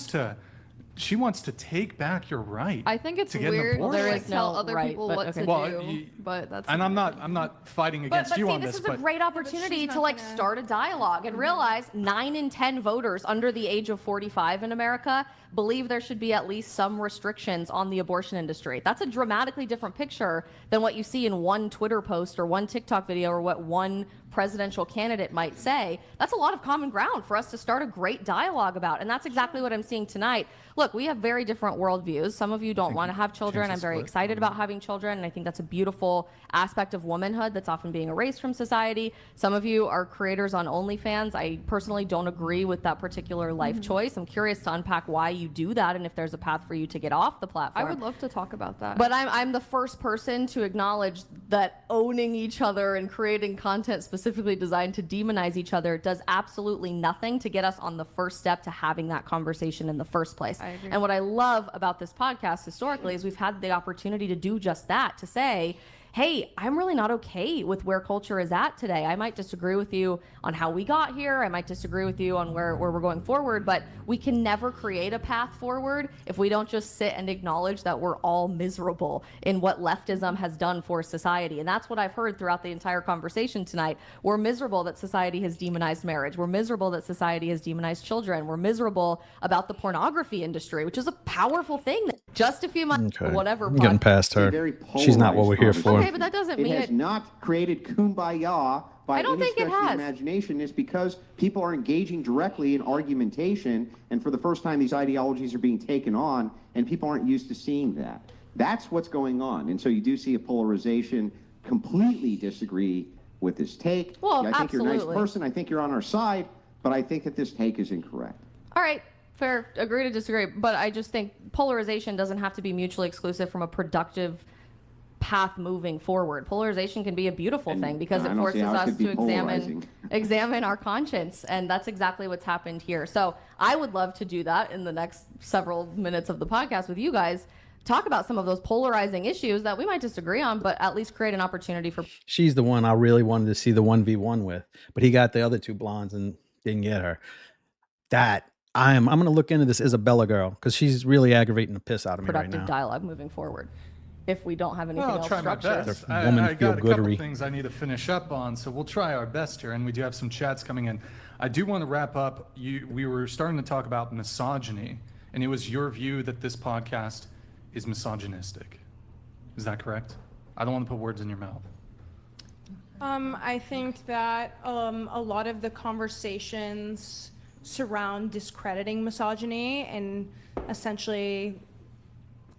[SPEAKER 2] to take back your right.
[SPEAKER 8] I think it's
[SPEAKER 2] to get an
[SPEAKER 8] weird to
[SPEAKER 2] abortion.
[SPEAKER 5] There
[SPEAKER 8] like
[SPEAKER 5] is
[SPEAKER 8] tell
[SPEAKER 5] no
[SPEAKER 8] other
[SPEAKER 5] right,
[SPEAKER 8] people
[SPEAKER 5] but
[SPEAKER 8] what
[SPEAKER 5] okay.
[SPEAKER 8] to
[SPEAKER 2] Well,
[SPEAKER 8] do, but that's.
[SPEAKER 2] And I'm not fighting
[SPEAKER 5] But
[SPEAKER 2] against you
[SPEAKER 5] see,
[SPEAKER 2] on
[SPEAKER 5] this
[SPEAKER 2] this,
[SPEAKER 5] is a
[SPEAKER 2] but
[SPEAKER 5] great opportunity
[SPEAKER 3] not
[SPEAKER 5] to like
[SPEAKER 3] gonna-
[SPEAKER 5] start a dialogue and realize 9 in 10 voters under the age of 45 in America believe there should be at least some restrictions on the abortion industry. That's a dramatically different picture than what you see in one Twitter post or one TikTok video or what one presidential candidate might say. That's a lot of common ground for us to start a great dialogue about. And that's exactly what I'm seeing tonight. Look, we have very different worldviews. Some of you don't want to have children.
[SPEAKER 2] change the
[SPEAKER 5] I'm very
[SPEAKER 2] split.
[SPEAKER 5] excited about having children, and I think that's a beautiful aspect of womanhood that's often being erased from society. Some of you are creators on OnlyFans. I personally don't agree with that particular life choice. I'm curious to unpack why you do that and if there's a path for you to get off the
[SPEAKER 8] I
[SPEAKER 5] platform.
[SPEAKER 8] would love to talk about that.
[SPEAKER 5] But I'm the first person to acknowledge that owning each other and creating content specifically designed to demonize each other does absolutely nothing to get us on the first step to having that conversation in the first place.
[SPEAKER 8] I agree.
[SPEAKER 5] And what I love about this podcast historically is we've had the opportunity to do just that, to say, hey, I'm really not okay with where culture is at today. I might disagree with you on how we got here. I might disagree with you on where we're going forward, but we can never create a path forward if we don't just sit and acknowledge that we're all miserable in what leftism has done for society. And that's what I've heard throughout the entire conversation tonight. We're miserable that society has demonized marriage. We're miserable that society has demonized children. We're miserable about the pornography industry, which is a powerful thing. Just a few months,
[SPEAKER 1] Okay.
[SPEAKER 5] whatever.
[SPEAKER 1] I'm getting past her.
[SPEAKER 4] Very
[SPEAKER 1] She's not what we're here
[SPEAKER 4] polarized
[SPEAKER 1] for.
[SPEAKER 5] Okay, but that doesn't
[SPEAKER 4] It
[SPEAKER 5] mean
[SPEAKER 4] has not created kumbaya by
[SPEAKER 5] I don't
[SPEAKER 4] any
[SPEAKER 5] think it
[SPEAKER 4] stretch of the
[SPEAKER 5] has.
[SPEAKER 4] imagination. It's because people are engaging directly in argumentation, and for the first time, these ideologies are being taken on, and people aren't used to seeing that. That's what's going on, and so you do see a polarization. Completely disagree with this take.
[SPEAKER 5] Well,
[SPEAKER 4] I think you're a nice
[SPEAKER 5] absolutely.
[SPEAKER 4] person. I think you're on our side, but I think that this take is incorrect.
[SPEAKER 5] All right, fair. Agree to disagree. But I just think polarization doesn't have to be mutually exclusive from a productive path moving forward. Polarization can be a beautiful thing because
[SPEAKER 4] I
[SPEAKER 5] it
[SPEAKER 4] don't see
[SPEAKER 5] forces
[SPEAKER 4] how it
[SPEAKER 5] us
[SPEAKER 4] could be
[SPEAKER 5] to examine
[SPEAKER 4] polarizing.
[SPEAKER 5] examine our conscience, and that's exactly what's happened here. So I would love to do that in the next several minutes of the podcast with you guys. Talk about some of those polarizing issues that we might disagree on, but at least create an opportunity for
[SPEAKER 1] She's the one I really wanted to see the 1v1 with, but he got the other two blondes and didn't get her. I'm going to look into this Isabella girl because she's really aggravating the piss out of me right
[SPEAKER 5] productive
[SPEAKER 1] now.
[SPEAKER 5] dialogue moving forward. If we don't have anything
[SPEAKER 2] Well, I'll
[SPEAKER 5] else
[SPEAKER 2] try my
[SPEAKER 5] structured.
[SPEAKER 2] best.
[SPEAKER 1] Their woman
[SPEAKER 2] I got a couple
[SPEAKER 1] feel-goodery.
[SPEAKER 2] things I need to finish up on, so we'll try our best here, and we do have some chats coming in. I do want to wrap up. We were starting to talk about misogyny, and it was your view that this podcast is misogynistic. Is that correct? I don't want to put words in your mouth.
[SPEAKER 3] I think that a lot of the conversations surround discrediting misogyny and essentially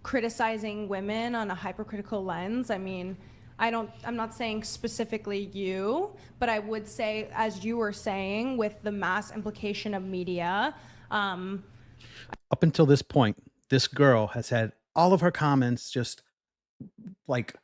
[SPEAKER 3] criticizing women on a hypercritical lens. I mean, I'm not saying specifically you, but I would say, as you were saying, with the mass implication of media,
[SPEAKER 1] Up until this point, this girl has had all of her comments just like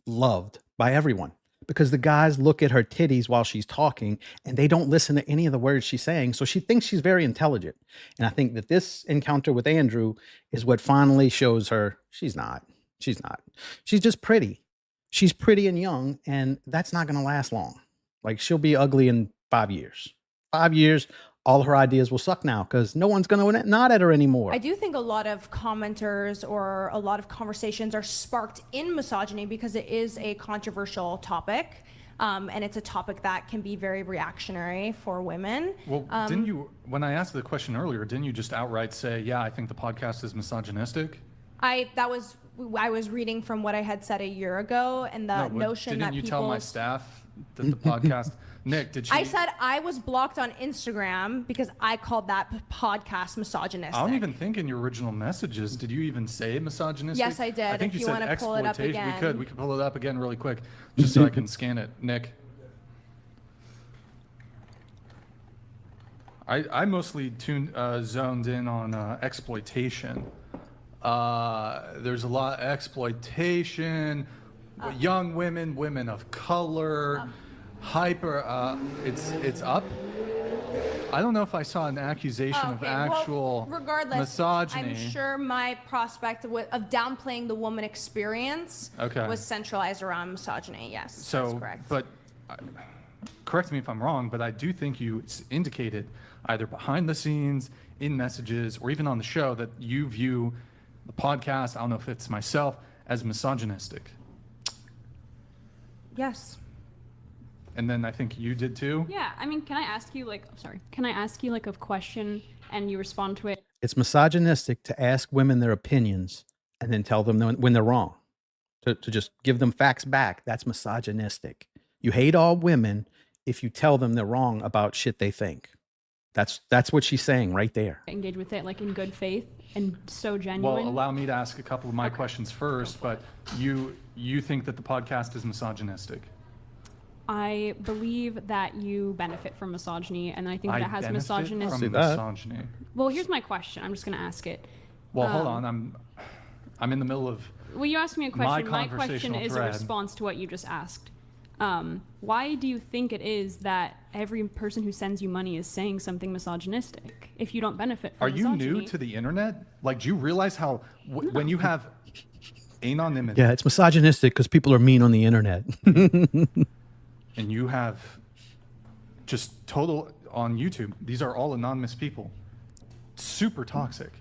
[SPEAKER 1] loved by everyone. because the guys look at her titties while she's talking and they don't listen to any of the words she's saying. So she thinks she's very intelligent. And I think that this encounter with Andrew is what finally shows her she's not. She's not. She's just pretty. She's pretty and young, and that's not going to last long. Like, she'll be ugly in 5 years. 5 years, all her ideas will suck now because no one's going to nod at her anymore.
[SPEAKER 3] I do think a lot of commenters or a lot of conversations are sparked in misogyny because it is a controversial topic. And it's a topic that can be very reactionary for women.
[SPEAKER 2] Well, didn't you, when I asked the question earlier, didn't you just outright say, yeah, I think the podcast is misogynistic?
[SPEAKER 3] I was reading from what I had said a year ago, and the notion that
[SPEAKER 2] didn't you
[SPEAKER 3] people...
[SPEAKER 2] tell my staff that the podcast... Nick, did she...
[SPEAKER 3] I said I was blocked on Instagram because I called that podcast misogynistic.
[SPEAKER 2] I don't even think in your original messages, did you even say misogynistic?
[SPEAKER 3] Yes, I did.
[SPEAKER 2] I think
[SPEAKER 3] If
[SPEAKER 2] you
[SPEAKER 3] you
[SPEAKER 2] said
[SPEAKER 3] wanna pull it up
[SPEAKER 2] exploitation.
[SPEAKER 3] again.
[SPEAKER 2] We could pull it up again really quick, just so I can scan it. Nick. I mostly zoned in on exploitation. There's a lot of exploitation, young women, women of color, it's up. I don't know if I saw an accusation of actual
[SPEAKER 3] regardless,
[SPEAKER 2] misogyny.
[SPEAKER 3] I'm sure my prospect of downplaying the woman experience was centralized around misogyny. Yes, that's correct.
[SPEAKER 2] But correct me if I'm wrong, but I do think you indicated either behind the scenes, in messages, or even on the show that you view the podcast, I don't know if it's myself, as misogynistic.
[SPEAKER 3] Yes.
[SPEAKER 2] And then I think you did too?
[SPEAKER 6] Yeah, I mean, can I ask you a question and you respond to it?
[SPEAKER 1] It's misogynistic to ask women their opinions and then tell them when they're wrong. To just give them facts back. That's misogynistic. You hate all women if you tell them they're wrong about shit they think. That's what she's saying right there.
[SPEAKER 6] Engage with it like in good faith and so genuine.
[SPEAKER 2] Well, allow me to ask a couple of my questions first, but you think that the podcast is misogynistic?
[SPEAKER 6] I believe that you benefit from misogyny, and I think that it has misogynistic.
[SPEAKER 2] From misogyny.
[SPEAKER 6] Well, here's my question. I'm just going to ask it.
[SPEAKER 2] Well, hold on. I'm in the middle of.
[SPEAKER 6] Well, you asked me a question. My question
[SPEAKER 2] conversational
[SPEAKER 6] is a
[SPEAKER 2] thread.
[SPEAKER 6] response to what you just asked. Why do you think it is that every person who sends you money is saying something misogynistic if you don't benefit from misogyny?
[SPEAKER 2] Are you new to the internet? Like, do you realize how when you have anonymity?
[SPEAKER 1] Yeah, it's misogynistic because people are mean on the internet.
[SPEAKER 2] And you have just total on YouTube. These are all anonymous people. Super toxic.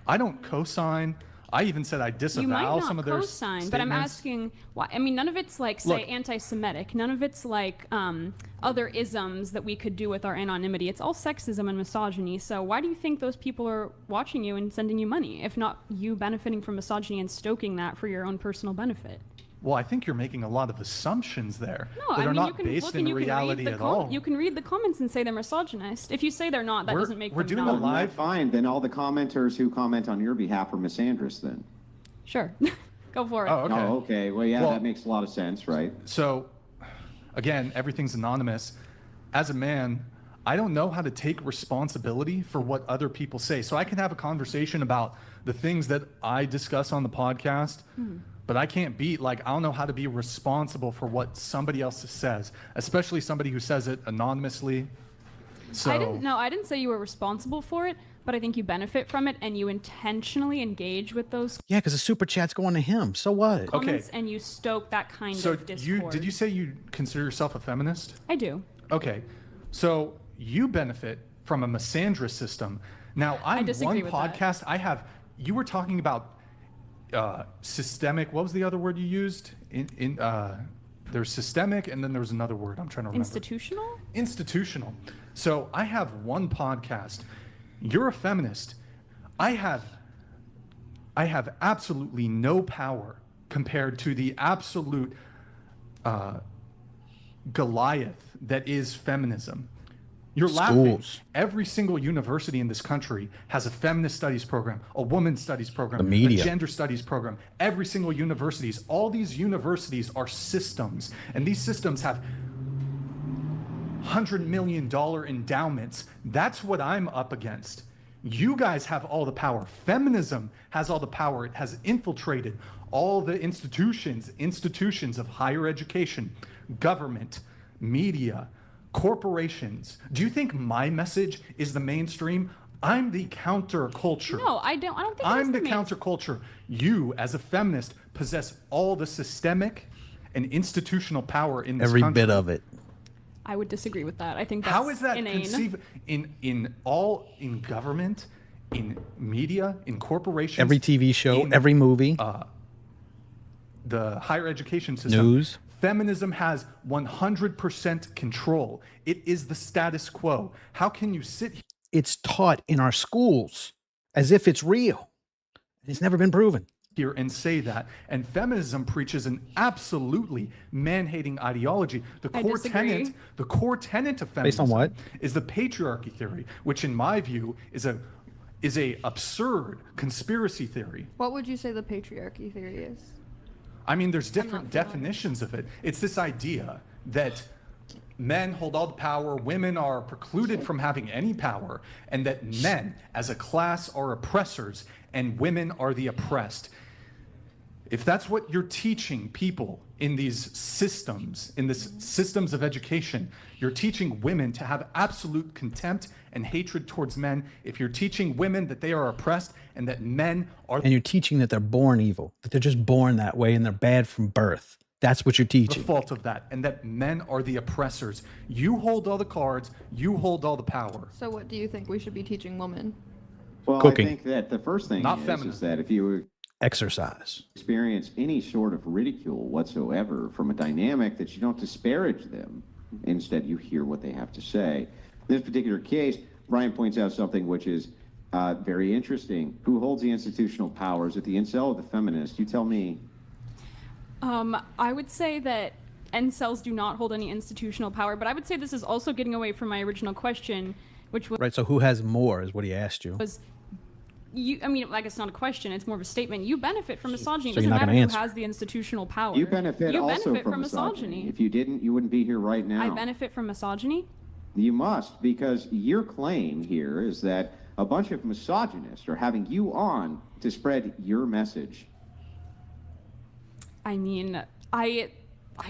[SPEAKER 2] I don't co-sign. I even said I disavow
[SPEAKER 6] you might not
[SPEAKER 2] some of their
[SPEAKER 6] co-sign,
[SPEAKER 2] statements.
[SPEAKER 6] but I'm asking why. I mean, none of it's like, say,
[SPEAKER 2] Look,
[SPEAKER 6] anti-Semitic. None of it's like other isms that we could do with our anonymity. It's all sexism and misogyny. So why do you think those people are watching you and sending you money, if not you benefiting from misogyny and stoking that for your own personal benefit?
[SPEAKER 2] Well, I think you're making a lot of assumptions there
[SPEAKER 6] No,
[SPEAKER 2] that
[SPEAKER 6] I
[SPEAKER 2] are
[SPEAKER 6] mean,
[SPEAKER 2] not
[SPEAKER 6] you can
[SPEAKER 2] based
[SPEAKER 6] look
[SPEAKER 2] in
[SPEAKER 6] and you can
[SPEAKER 2] reality
[SPEAKER 6] read
[SPEAKER 2] at all.
[SPEAKER 6] You can read the comments and say they're misogynist. If you say they're not, that doesn't make
[SPEAKER 2] we're
[SPEAKER 6] them
[SPEAKER 2] doing
[SPEAKER 6] not.
[SPEAKER 2] a live-
[SPEAKER 4] Fine, then all the commenters who comment on your behalf are misandrous then.
[SPEAKER 6] Sure. Go for it.
[SPEAKER 2] Oh, okay.
[SPEAKER 4] Oh, okay. Well, yeah,
[SPEAKER 2] Well-
[SPEAKER 4] that makes a lot of sense, right?
[SPEAKER 2] So, again, everything's anonymous. As a man, I don't know how to take responsibility for what other people say. So I can have a conversation about the things that I discuss on the podcast, but I can't I don't know how to be responsible for what somebody else says, especially somebody who says it anonymously. So
[SPEAKER 6] I didn't say you were responsible for it, but I think you benefit from it and you intentionally engage with those
[SPEAKER 1] Yeah, because the super chat's going to him. So what?
[SPEAKER 6] comments and you stoke that kind
[SPEAKER 2] So
[SPEAKER 6] of discord.
[SPEAKER 2] did you say you consider yourself a feminist?
[SPEAKER 6] I do.
[SPEAKER 2] Okay, so you benefit from a misandrist system. Now, I'm
[SPEAKER 6] disagree
[SPEAKER 2] one
[SPEAKER 6] with that.
[SPEAKER 2] podcast. You were talking about systemic. What was the other word you used? There's systemic, and then there was another word. I'm trying to remember.
[SPEAKER 6] Institutional?
[SPEAKER 2] Institutional. So I have one podcast. You're a feminist. I have absolutely no power compared to the absolute Goliath that is feminism. You're laughing.
[SPEAKER 1] Schools.
[SPEAKER 2] Every single university in this country has a feminist studies program, a women's studies program,
[SPEAKER 1] The media.
[SPEAKER 2] a gender studies program. Every single universities, all these universities are systems, and these systems have $100 million endowments. That's what I'm up against. You guys have all the power. Feminism has all the power. It has infiltrated all the institutions of higher education, government, media, corporations. Do you think my message is the mainstream? I'm the counterculture.
[SPEAKER 6] No, I don't think
[SPEAKER 2] I'm
[SPEAKER 6] it's
[SPEAKER 2] the counterculture. You, as a feminist, possess all the systemic and institutional power in this
[SPEAKER 1] Every
[SPEAKER 2] country.
[SPEAKER 1] bit of it.
[SPEAKER 6] I would disagree with that. I think that's
[SPEAKER 2] How is that
[SPEAKER 6] inane.
[SPEAKER 2] conceived in government, in media, in corporations,
[SPEAKER 1] Every TV show,
[SPEAKER 2] in,
[SPEAKER 1] every movie,
[SPEAKER 2] the higher education system?
[SPEAKER 1] news.
[SPEAKER 2] Feminism has 100% control. It is the status quo. How can you sit here?
[SPEAKER 1] It's taught in our schools as if it's real. It's never been proven.
[SPEAKER 2] Here and say that, and feminism preaches an absolutely man-hating ideology. The
[SPEAKER 6] I
[SPEAKER 2] core
[SPEAKER 6] disagree.
[SPEAKER 2] tenet of feminism
[SPEAKER 1] Based on what?
[SPEAKER 2] is the patriarchy theory, which in my view is a absurd conspiracy theory.
[SPEAKER 8] What would you say the patriarchy theory is?
[SPEAKER 2] I mean, there's different
[SPEAKER 8] not familiar.
[SPEAKER 2] definitions of it. It's this idea that men hold all the power, women are precluded from having any power, and that men as a class are oppressors and women are the oppressed. If that's what you're teaching people in these systems, in this systems of education, you're teaching women to have absolute contempt and hatred towards men. If you're teaching women that they are oppressed and that men are
[SPEAKER 1] And you're teaching that they're born evil, that they're just born that way and they're bad from birth. That's what you're
[SPEAKER 2] the
[SPEAKER 1] teaching.
[SPEAKER 2] fault of that, and that men are the oppressors. You hold all the cards, you hold all the power.
[SPEAKER 8] So what do you think we should be teaching women?
[SPEAKER 4] Well,
[SPEAKER 1] Cooking.
[SPEAKER 4] I think that the first thing
[SPEAKER 2] Not
[SPEAKER 4] is
[SPEAKER 2] feminist.
[SPEAKER 4] that if you
[SPEAKER 1] Exercise.
[SPEAKER 4] experience any sort of ridicule whatsoever from a dynamic, that you don't disparage them. Instead, you hear what they have to say. In this particular case, Brian points out something which is very interesting. Who holds the institutional powers? At the incel or the feminist? You tell me.
[SPEAKER 6] I would say that incels do not hold any institutional power, but I would say this is also getting away from my original question, which
[SPEAKER 1] Right. So who has more is what he asked you.
[SPEAKER 6] was you. I mean, like, it's not a question; it's more of a statement. You benefit from misogyny. It
[SPEAKER 1] So you're
[SPEAKER 6] doesn't
[SPEAKER 1] not
[SPEAKER 6] matter
[SPEAKER 1] gonna
[SPEAKER 6] who
[SPEAKER 1] answer.
[SPEAKER 6] has the institutional power.
[SPEAKER 4] You benefit
[SPEAKER 6] You
[SPEAKER 4] also
[SPEAKER 6] benefit
[SPEAKER 4] from misogyny. If you didn't, you wouldn't be here right now.
[SPEAKER 6] I benefit from misogyny.
[SPEAKER 4] You must, because your claim here is that a bunch of misogynists are having you on to spread your message.
[SPEAKER 6] I mean, I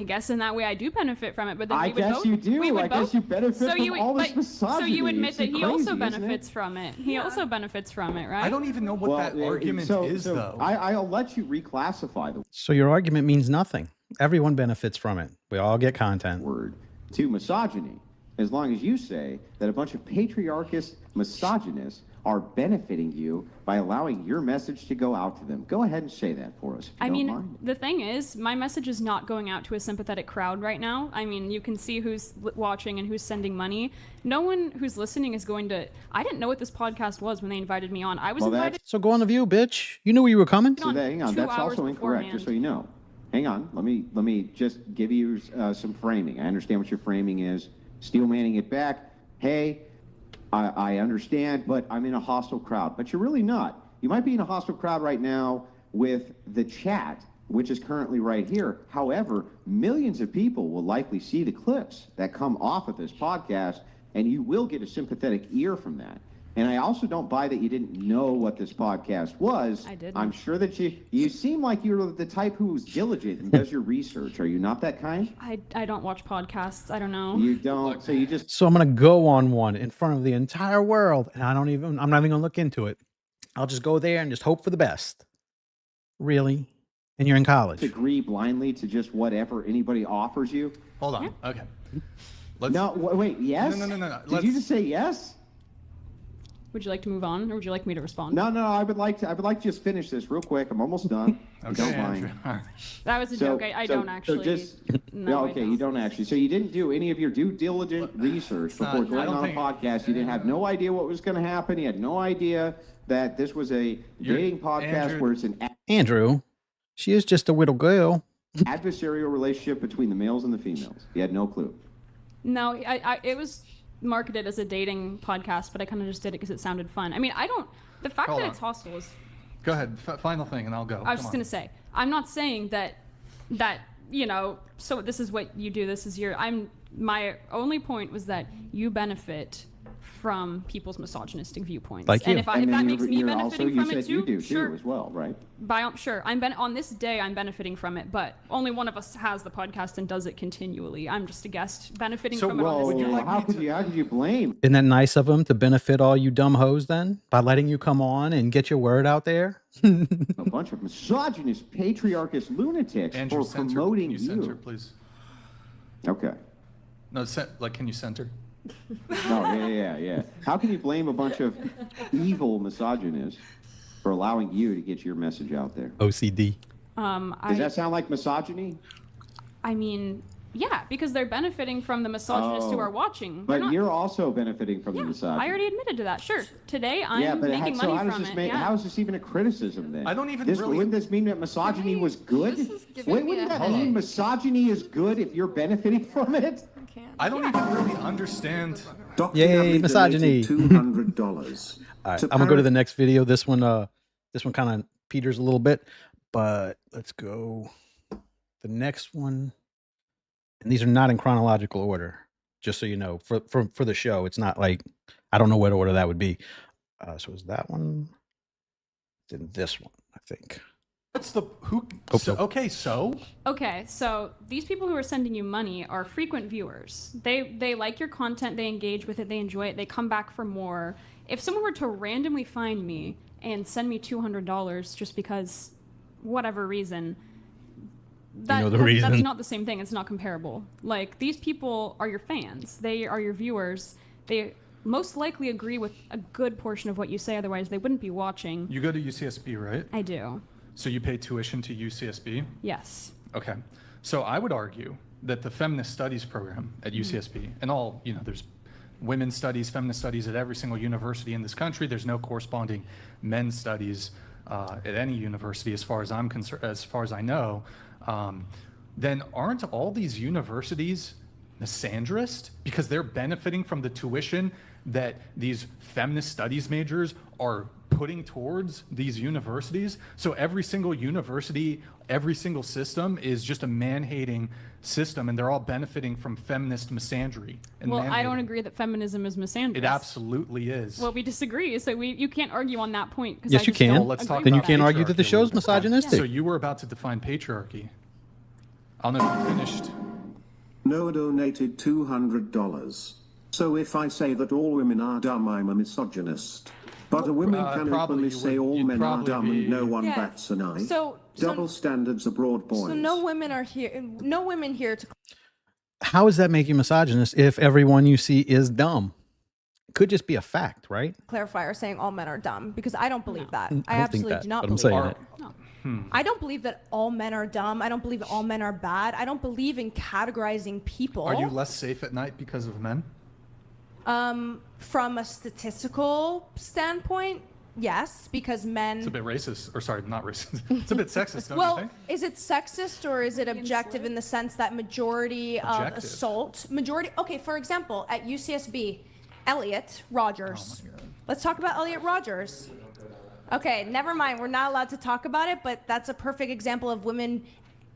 [SPEAKER 6] guess in that way I do benefit from it, but then
[SPEAKER 4] I
[SPEAKER 6] we would
[SPEAKER 4] guess
[SPEAKER 6] both,
[SPEAKER 4] you do.
[SPEAKER 6] we would
[SPEAKER 4] I guess
[SPEAKER 6] both-
[SPEAKER 4] you benefit
[SPEAKER 6] so
[SPEAKER 4] from
[SPEAKER 6] you would,
[SPEAKER 4] all this
[SPEAKER 6] but- So
[SPEAKER 4] misogyny.
[SPEAKER 6] you admit
[SPEAKER 4] It's
[SPEAKER 6] that he
[SPEAKER 4] crazy,
[SPEAKER 6] also
[SPEAKER 4] isn't it?
[SPEAKER 6] benefits from it. He also benefits from it, right?
[SPEAKER 2] I don't even know what that argument is, though.
[SPEAKER 4] I'll let you reclassify the
[SPEAKER 1] So your argument means nothing. Everyone benefits from it. We all get content.
[SPEAKER 4] word to misogyny, as long as you say that a bunch of patriarchist misogynists are benefiting you by allowing your message to go out to them. Go ahead and say that for us, if you
[SPEAKER 6] I
[SPEAKER 4] don't
[SPEAKER 6] mean,
[SPEAKER 4] mind.
[SPEAKER 6] the thing is, my message is not going out to a sympathetic crowd right now. I mean, you can see who's watching and who's sending money. No one who's listening is going to. I didn't know what this podcast was when they invited me on. I was
[SPEAKER 4] Well,
[SPEAKER 6] invited.
[SPEAKER 1] So go on The View, bitch. You knew you were coming.
[SPEAKER 4] So hang on,
[SPEAKER 6] 2
[SPEAKER 4] that's
[SPEAKER 6] hours
[SPEAKER 4] also incorrect, just so you know. Hang on, let me just give you some framing. I understand what your framing is. Steel manning it back. Hey, I understand, but I'm in a hostile crowd. But you're really not. You might be in a hostile crowd right now with the chat, which is currently right here. However, millions of people will likely see the clips that come off of this podcast, and you will get a sympathetic ear from that. And I also don't buy that you didn't know what this podcast was.
[SPEAKER 6] I didn't.
[SPEAKER 4] I'm sure that you seem like you're the type who's diligent and does your research. Are you not that kind?
[SPEAKER 6] I don't watch podcasts. I don't know.
[SPEAKER 4] You don't. So you just
[SPEAKER 1] So I'm gonna go on one in front of the entire world, and I'm not even gonna look into it. I'll just go there and just hope for the best. Really? And you're in college.
[SPEAKER 4] agree blindly to just whatever anybody offers you.
[SPEAKER 2] Hold on. Okay. Let's,
[SPEAKER 4] No, wait. Yes.
[SPEAKER 2] No.
[SPEAKER 4] Did
[SPEAKER 2] Let's-
[SPEAKER 4] you just say yes?
[SPEAKER 6] Would you like to move on, or would you like me to respond?
[SPEAKER 4] No. I would like to just finish this real quick. I'm almost done. If you
[SPEAKER 2] Okay,
[SPEAKER 4] don't mind.
[SPEAKER 2] Andrew. All right.
[SPEAKER 6] That was a
[SPEAKER 4] So-
[SPEAKER 6] joke. I
[SPEAKER 4] so-
[SPEAKER 6] don't
[SPEAKER 4] so
[SPEAKER 6] actually.
[SPEAKER 4] just-
[SPEAKER 6] no,
[SPEAKER 4] Yeah,
[SPEAKER 6] I
[SPEAKER 4] okay,
[SPEAKER 6] don't.
[SPEAKER 4] you don't actually. So you didn't do any of your due diligent research
[SPEAKER 2] it's not-
[SPEAKER 4] before
[SPEAKER 2] I
[SPEAKER 4] going
[SPEAKER 2] don't
[SPEAKER 4] on a
[SPEAKER 2] think-
[SPEAKER 4] podcast. You didn't have no idea what was going to happen. You had no idea that this was a dating podcast
[SPEAKER 2] Andrew-
[SPEAKER 4] where it's an
[SPEAKER 1] Andrew, she is just a little girl.
[SPEAKER 4] adversarial relationship between the males and the females. You had no clue.
[SPEAKER 6] No, it was marketed as a dating podcast, but I kind of just did it because it sounded fun. I mean, I don't. The fact
[SPEAKER 2] Hold
[SPEAKER 6] that
[SPEAKER 2] on.
[SPEAKER 6] it's hostile is.
[SPEAKER 2] Go ahead. Final thing, and I'll go.
[SPEAKER 6] I was just gonna say, I'm not saying that so this is what you do. This is your. My only point was that you benefit from people's misogynistic viewpoints.
[SPEAKER 1] Like you.
[SPEAKER 6] And if
[SPEAKER 4] And
[SPEAKER 6] that
[SPEAKER 4] then
[SPEAKER 6] makes me
[SPEAKER 4] you're
[SPEAKER 6] benefiting
[SPEAKER 4] also,
[SPEAKER 6] from
[SPEAKER 4] you
[SPEAKER 6] it
[SPEAKER 4] said you
[SPEAKER 6] too,
[SPEAKER 4] do
[SPEAKER 6] sure.
[SPEAKER 4] too as well, right?
[SPEAKER 6] Sure. On this day, I'm benefiting from it, but only one of us has the podcast and does it continually. I'm just a guest benefiting
[SPEAKER 2] So,
[SPEAKER 6] from it on
[SPEAKER 2] would
[SPEAKER 6] this
[SPEAKER 2] you
[SPEAKER 6] day.
[SPEAKER 2] like
[SPEAKER 4] how
[SPEAKER 2] me
[SPEAKER 4] could
[SPEAKER 2] to-
[SPEAKER 4] you blame?
[SPEAKER 1] Isn't that nice of them to benefit all you dumb hoes then by letting you come on and get your word out there?
[SPEAKER 4] A bunch of misogynist, patriarchist lunatics
[SPEAKER 2] Andrew,
[SPEAKER 4] for
[SPEAKER 2] center.
[SPEAKER 4] promoting
[SPEAKER 2] Can you center, please?
[SPEAKER 4] Okay.
[SPEAKER 2] No, can you center?
[SPEAKER 4] Oh, yeah. How can you blame a bunch of evil misogynists for allowing you to get your message out there?
[SPEAKER 1] OCD.
[SPEAKER 4] Does that sound like misogyny?
[SPEAKER 6] I mean, yeah, because they're benefiting from the misogynists who
[SPEAKER 4] Oh.
[SPEAKER 6] are watching.
[SPEAKER 4] But
[SPEAKER 6] They're not-
[SPEAKER 4] you're also benefiting from the
[SPEAKER 6] yeah,
[SPEAKER 4] misogyny.
[SPEAKER 6] I already admitted to that. Sure. Today, I'm
[SPEAKER 4] Yeah, but
[SPEAKER 6] making
[SPEAKER 4] so
[SPEAKER 6] money
[SPEAKER 4] how does
[SPEAKER 6] from
[SPEAKER 4] this
[SPEAKER 6] it.
[SPEAKER 4] make?
[SPEAKER 6] yeah.
[SPEAKER 4] How is this even a criticism then?
[SPEAKER 2] I don't even
[SPEAKER 4] this,
[SPEAKER 2] really-
[SPEAKER 4] Wouldn't this mean that misogyny was good?
[SPEAKER 8] This is giving me
[SPEAKER 4] Wouldn't
[SPEAKER 8] a
[SPEAKER 4] that
[SPEAKER 8] headache.
[SPEAKER 4] mean misogyny is good if you're benefiting from it?
[SPEAKER 2] I don't even really understand.
[SPEAKER 7] Dr.
[SPEAKER 1] Yay,
[SPEAKER 7] Yummy
[SPEAKER 1] misogyny.
[SPEAKER 7] donated $200.
[SPEAKER 1] All right, I'm gonna go to the next video. This one kind of peters a little bit, but let's go the next one. And these are not in chronological order, just so you know. For the show, it's not like I don't know what order that would be. So is that one? Then this one, I think.
[SPEAKER 2] What's the who?
[SPEAKER 1] Hope
[SPEAKER 2] So,
[SPEAKER 1] so.
[SPEAKER 2] okay, so
[SPEAKER 6] Okay, so these people who are sending you money are frequent viewers. They like your content, they engage with it, they enjoy it, they come back for more. If someone were to randomly find me and send me $200 just because whatever reason,
[SPEAKER 1] know the reason.
[SPEAKER 6] that's not the same thing. It's not comparable. Like, these people are your fans. They are your viewers. They most likely agree with a good portion of what you say, otherwise they wouldn't be watching.
[SPEAKER 2] you go to UCSB, right?
[SPEAKER 6] I do.
[SPEAKER 2] So you pay tuition to UCSB?
[SPEAKER 6] Yes.
[SPEAKER 2] Okay. So I would argue that the feminist studies program at UCSB and all, there's women's studies, feminist studies at every single university in this country. There's no corresponding men's studies at any university as far as I'm concerned, as far as I know. Then aren't all these universities misandrist because they're benefiting from the tuition that these feminist studies majors are putting towards these universities? So every single university, every single system is just a man-hating system, and they're all benefiting from feminist misandry. And
[SPEAKER 6] Well, I don't
[SPEAKER 2] man-hating.
[SPEAKER 6] agree that feminism is misandrist.
[SPEAKER 2] It absolutely is.
[SPEAKER 6] Well, we disagree, so you can't argue on that point. 'Cause
[SPEAKER 1] Yes,
[SPEAKER 6] I
[SPEAKER 1] you
[SPEAKER 6] just
[SPEAKER 1] can.
[SPEAKER 6] don't
[SPEAKER 2] Well, let's
[SPEAKER 6] agree
[SPEAKER 2] talk
[SPEAKER 1] Then you
[SPEAKER 6] with
[SPEAKER 1] can't
[SPEAKER 6] that.
[SPEAKER 1] argue that the
[SPEAKER 2] patriarchy a
[SPEAKER 1] show's
[SPEAKER 2] little bit.
[SPEAKER 1] misogynistic.
[SPEAKER 2] So you were about to define patriarchy. I don't know if you finished.
[SPEAKER 7] Noah donated $200. So if I say that all women are dumb, I'm a misogynist. But a woman can
[SPEAKER 2] probably
[SPEAKER 7] openly
[SPEAKER 2] you
[SPEAKER 7] say
[SPEAKER 2] would-
[SPEAKER 7] all
[SPEAKER 2] you'd
[SPEAKER 7] men are
[SPEAKER 2] probably
[SPEAKER 7] dumb
[SPEAKER 2] be-
[SPEAKER 7] and no one
[SPEAKER 3] Yeah.
[SPEAKER 7] bats an eye.
[SPEAKER 3] So
[SPEAKER 7] Double standards abroad, boys.
[SPEAKER 3] so no women are here. No women here to
[SPEAKER 1] How does that make you misogynist if everyone you see is dumb? Could just be a fact, right?
[SPEAKER 3] clarify are saying all men are dumb, because I don't believe that. I
[SPEAKER 1] don't think
[SPEAKER 3] absolutely
[SPEAKER 1] that,
[SPEAKER 3] do not
[SPEAKER 1] but I'm
[SPEAKER 3] believe
[SPEAKER 1] saying
[SPEAKER 3] that.
[SPEAKER 1] it.
[SPEAKER 3] I don't believe that all men are dumb. I don't believe that all men are bad. I don't believe in categorizing people.
[SPEAKER 2] Are you less safe at night because of men?
[SPEAKER 3] From a statistical standpoint, yes, because men.
[SPEAKER 2] It's a bit racist, or sorry, not racist. It's a bit sexist, don't you
[SPEAKER 3] Well,
[SPEAKER 2] think?
[SPEAKER 3] is it sexist or is it objective in the sense that majority of
[SPEAKER 2] Objective.
[SPEAKER 3] okay, for example, at UCSB, Elliot Rogers.
[SPEAKER 2] Oh my God.
[SPEAKER 3] Let's talk about Elliot Rogers. Okay, never mind. We're not allowed to talk about it, but that's a perfect example of women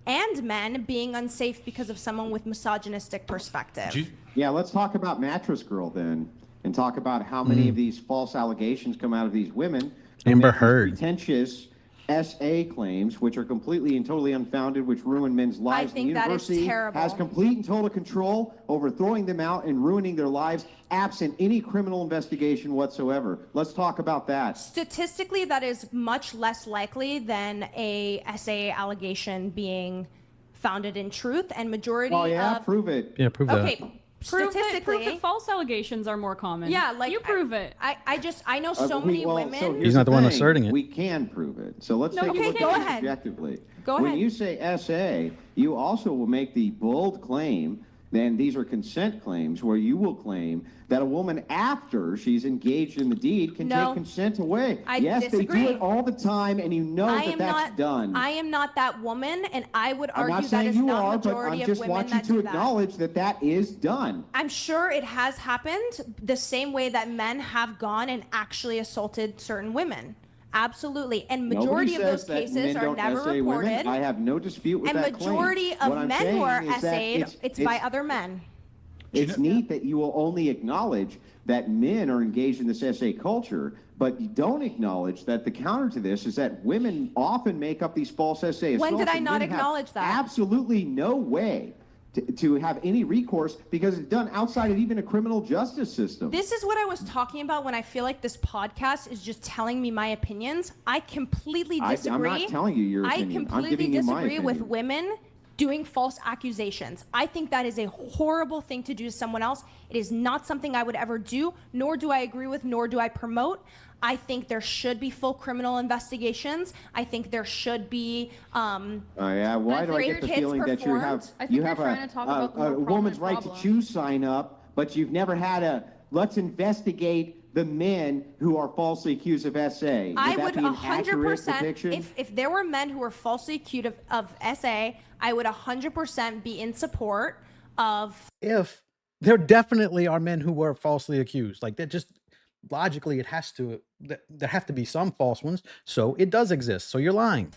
[SPEAKER 3] and men being unsafe because of someone with misogynistic perspective.
[SPEAKER 2] Do you-
[SPEAKER 4] Yeah, let's talk about Mattress Girl then, and talk about how many of these false allegations come out of these women. who
[SPEAKER 1] Amber
[SPEAKER 4] make these
[SPEAKER 1] Heard.
[SPEAKER 4] Pretentious SA claims, which are completely and totally unfounded, which ruin men's lives.
[SPEAKER 3] think
[SPEAKER 4] the
[SPEAKER 3] that is
[SPEAKER 4] university
[SPEAKER 3] terrible.
[SPEAKER 4] has complete and total control over throwing them out and ruining their lives, absent any criminal investigation whatsoever. Let's talk about that.
[SPEAKER 3] Statistically, that is much less likely than a SA allegation being founded in truth, and majority
[SPEAKER 4] Oh yeah,
[SPEAKER 3] of
[SPEAKER 4] prove it.
[SPEAKER 1] Yeah, prove
[SPEAKER 3] okay,
[SPEAKER 1] that.
[SPEAKER 3] statistically,
[SPEAKER 6] Prove that false allegations are more common.
[SPEAKER 3] yeah, like
[SPEAKER 6] you prove it.
[SPEAKER 3] I know so many women.
[SPEAKER 4] So
[SPEAKER 1] He's
[SPEAKER 4] here's
[SPEAKER 1] not the one
[SPEAKER 4] thing,
[SPEAKER 1] asserting it.
[SPEAKER 4] We can prove it. So let's
[SPEAKER 3] No,
[SPEAKER 4] take
[SPEAKER 3] okay,
[SPEAKER 4] a look
[SPEAKER 3] go
[SPEAKER 4] at it
[SPEAKER 3] ahead.
[SPEAKER 4] objectively.
[SPEAKER 3] Go
[SPEAKER 4] when
[SPEAKER 3] ahead.
[SPEAKER 4] you say SA, you also will make the bold claim, then these are consent claims, where you will claim that a woman, after she's engaged in the deed, can
[SPEAKER 3] No.
[SPEAKER 4] take consent away.
[SPEAKER 3] I
[SPEAKER 4] yes, they
[SPEAKER 3] disagree.
[SPEAKER 4] do it all the time, and you know
[SPEAKER 3] I
[SPEAKER 4] that
[SPEAKER 3] am
[SPEAKER 4] that's
[SPEAKER 3] not
[SPEAKER 4] done.
[SPEAKER 3] I am not that woman, and I would
[SPEAKER 4] I'm
[SPEAKER 3] argue
[SPEAKER 4] not
[SPEAKER 3] that
[SPEAKER 4] saying
[SPEAKER 3] is
[SPEAKER 4] you
[SPEAKER 3] not
[SPEAKER 4] are, but I
[SPEAKER 3] majority of
[SPEAKER 4] just
[SPEAKER 3] women
[SPEAKER 4] want you
[SPEAKER 3] that
[SPEAKER 4] to
[SPEAKER 3] do that.
[SPEAKER 4] acknowledge that that is done.
[SPEAKER 3] I'm sure it has happened the same way that men have gone and actually assaulted certain women. Absolutely. And majority
[SPEAKER 4] Nobody
[SPEAKER 3] of those
[SPEAKER 4] says that
[SPEAKER 3] cases
[SPEAKER 4] men
[SPEAKER 3] are
[SPEAKER 4] don't
[SPEAKER 3] never
[SPEAKER 4] SA
[SPEAKER 3] reported.
[SPEAKER 4] Women. I have no dispute with
[SPEAKER 3] And
[SPEAKER 4] that claim.
[SPEAKER 3] majority
[SPEAKER 4] What
[SPEAKER 3] of
[SPEAKER 4] I'm
[SPEAKER 3] men who
[SPEAKER 4] saying
[SPEAKER 3] are
[SPEAKER 4] is that
[SPEAKER 3] SA'd, it's by other men.
[SPEAKER 4] It's neat that you will only acknowledge that men are engaged in this SA culture, but you don't acknowledge that the counter to this is that women often make up these false SA assaults.
[SPEAKER 3] When did I
[SPEAKER 4] and
[SPEAKER 3] not
[SPEAKER 4] men have
[SPEAKER 3] acknowledge that?
[SPEAKER 4] Absolutely no way to have any recourse because it's done outside of even a criminal justice system.
[SPEAKER 3] This is what I was talking about when I feel like this podcast is just telling me my opinions. I completely disagree.
[SPEAKER 4] I'm not telling you your opinion.
[SPEAKER 3] I
[SPEAKER 4] I'm
[SPEAKER 3] completely
[SPEAKER 4] giving you my
[SPEAKER 3] disagree with
[SPEAKER 4] opinion.
[SPEAKER 3] women doing false accusations. I think that is a horrible thing to do to someone else. It is not something I would ever do, nor do I agree with, nor do I promote. I think there should be full criminal investigations. I think there should be.
[SPEAKER 4] Oh yeah, why do I get the
[SPEAKER 3] rape
[SPEAKER 4] feeling
[SPEAKER 3] kits
[SPEAKER 4] that you have
[SPEAKER 3] performed.
[SPEAKER 8] I think
[SPEAKER 4] you
[SPEAKER 8] you're
[SPEAKER 4] have
[SPEAKER 8] trying to talk about the more
[SPEAKER 4] a woman's right
[SPEAKER 8] prominent
[SPEAKER 4] to choose sign up, but you've never had a let's investigate the men who are falsely accused of SA.
[SPEAKER 3] I
[SPEAKER 4] that
[SPEAKER 3] would
[SPEAKER 4] be an accurate
[SPEAKER 3] 100%.
[SPEAKER 4] depiction?
[SPEAKER 3] If there were men who were falsely accused of SA, I would 100% be in support of.
[SPEAKER 1] If there definitely are men who were falsely accused, like that, just logically, it has to. There have to be some false ones, so it does exist. So you're lying.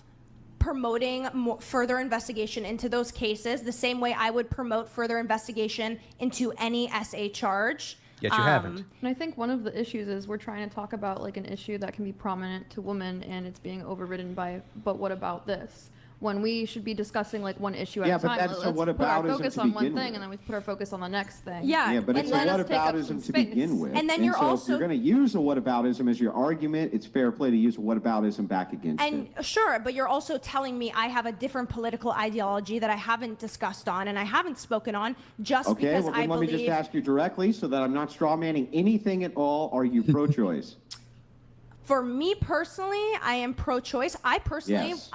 [SPEAKER 3] Promoting further investigation into those cases the same way I would promote further investigation into any SA charge.
[SPEAKER 1] Yet you haven't.
[SPEAKER 8] And I think one of the issues is we're trying to talk about like an issue that can be prominent to women and it's being overridden by, but what about this? When we should be discussing like one issue at
[SPEAKER 4] Yeah,
[SPEAKER 8] a
[SPEAKER 4] but
[SPEAKER 8] time.
[SPEAKER 4] that's a
[SPEAKER 8] Let's put our
[SPEAKER 4] whataboutism
[SPEAKER 8] focus
[SPEAKER 4] to
[SPEAKER 8] on one
[SPEAKER 4] begin
[SPEAKER 8] thing
[SPEAKER 4] with.
[SPEAKER 8] and then we put our focus on the next thing.
[SPEAKER 3] Yeah,
[SPEAKER 4] but it's a
[SPEAKER 8] let us take up some
[SPEAKER 4] whataboutism to begin
[SPEAKER 8] space.
[SPEAKER 4] with.
[SPEAKER 3] And then you're
[SPEAKER 4] so
[SPEAKER 3] also-
[SPEAKER 4] if you're going to use a whataboutism as your argument, it's fair play to use a whataboutism back against
[SPEAKER 3] And
[SPEAKER 4] it.
[SPEAKER 3] sure, but you're also telling me I have a different political ideology that I haven't discussed on and I haven't spoken on just
[SPEAKER 4] Okay,
[SPEAKER 3] because
[SPEAKER 4] well
[SPEAKER 3] I
[SPEAKER 4] then let me
[SPEAKER 3] believe.
[SPEAKER 4] just ask you directly so that I'm not straw manning anything at all. Are you pro-choice?
[SPEAKER 3] For me personally, I am pro-choice. I personally
[SPEAKER 4] Yes.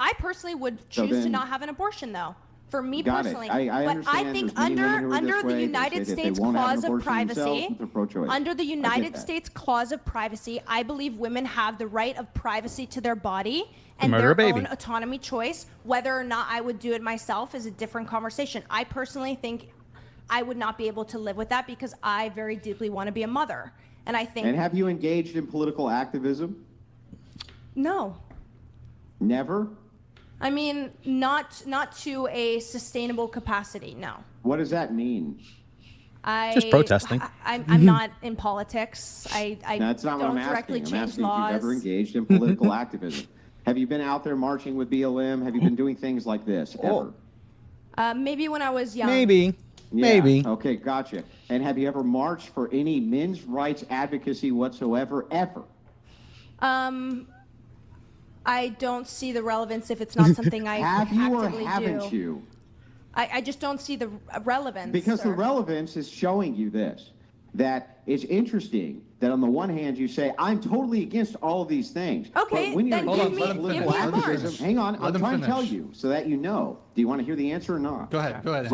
[SPEAKER 3] would
[SPEAKER 4] So
[SPEAKER 3] choose to
[SPEAKER 4] then-
[SPEAKER 3] not have an abortion, though. For me
[SPEAKER 4] Got it.
[SPEAKER 3] personally,
[SPEAKER 4] I
[SPEAKER 3] but
[SPEAKER 4] understand
[SPEAKER 3] I think
[SPEAKER 4] there's many women who are
[SPEAKER 3] under
[SPEAKER 4] this
[SPEAKER 3] the
[SPEAKER 4] way. They
[SPEAKER 3] United
[SPEAKER 4] say that they
[SPEAKER 3] States
[SPEAKER 4] won't have an
[SPEAKER 3] Clause of
[SPEAKER 4] abortion themselves,
[SPEAKER 3] Privacy,
[SPEAKER 4] they're pro-choice.
[SPEAKER 3] under the
[SPEAKER 4] I get
[SPEAKER 3] United
[SPEAKER 4] that.
[SPEAKER 3] States Clause of Privacy, I believe women have the right of privacy to their body and
[SPEAKER 1] Murder a
[SPEAKER 3] their
[SPEAKER 1] baby.
[SPEAKER 3] own autonomy choice. Whether or not I would do it myself is a different conversation. I personally think I would not be able to live with that because I very deeply want to be a mother, and I think
[SPEAKER 4] And have you engaged in political activism?
[SPEAKER 3] no.
[SPEAKER 4] Never?
[SPEAKER 3] I mean, not to a sustainable capacity. No.
[SPEAKER 4] What does that mean?
[SPEAKER 1] Just protesting.
[SPEAKER 3] I'm not in politics. I
[SPEAKER 4] That's not what
[SPEAKER 3] don't
[SPEAKER 4] I'm
[SPEAKER 3] directly
[SPEAKER 4] asking. I'm
[SPEAKER 3] change
[SPEAKER 4] asking if
[SPEAKER 3] laws.
[SPEAKER 4] you've ever engaged in political activism. Have you been out there marching with BLM? Have you been doing things like this ever?
[SPEAKER 3] Maybe when I was young.
[SPEAKER 1] Maybe.
[SPEAKER 4] Yeah.
[SPEAKER 1] Maybe.
[SPEAKER 4] Okay, gotcha. And have you ever marched for any men's rights advocacy whatsoever, ever?
[SPEAKER 3] I don't see the relevance if it's not something I
[SPEAKER 4] Have you or
[SPEAKER 3] actively
[SPEAKER 4] haven't
[SPEAKER 3] do.
[SPEAKER 4] you?
[SPEAKER 3] I just don't see the relevance.
[SPEAKER 4] Because the
[SPEAKER 3] or-
[SPEAKER 4] relevance is showing you this, that it's interesting that on the one hand you say, I'm totally against all of these things.
[SPEAKER 3] Okay,
[SPEAKER 4] but when you're
[SPEAKER 3] then
[SPEAKER 2] Hold
[SPEAKER 4] engaged
[SPEAKER 2] on,
[SPEAKER 4] in
[SPEAKER 2] let him
[SPEAKER 4] political
[SPEAKER 2] finish. Let him
[SPEAKER 4] activism,
[SPEAKER 2] finish.
[SPEAKER 4] hang on,
[SPEAKER 2] Let
[SPEAKER 4] I'm
[SPEAKER 2] him
[SPEAKER 4] trying to tell
[SPEAKER 2] finish.
[SPEAKER 4] you so that you know. Do you want to hear the answer or not?
[SPEAKER 2] Go ahead. Go ahead.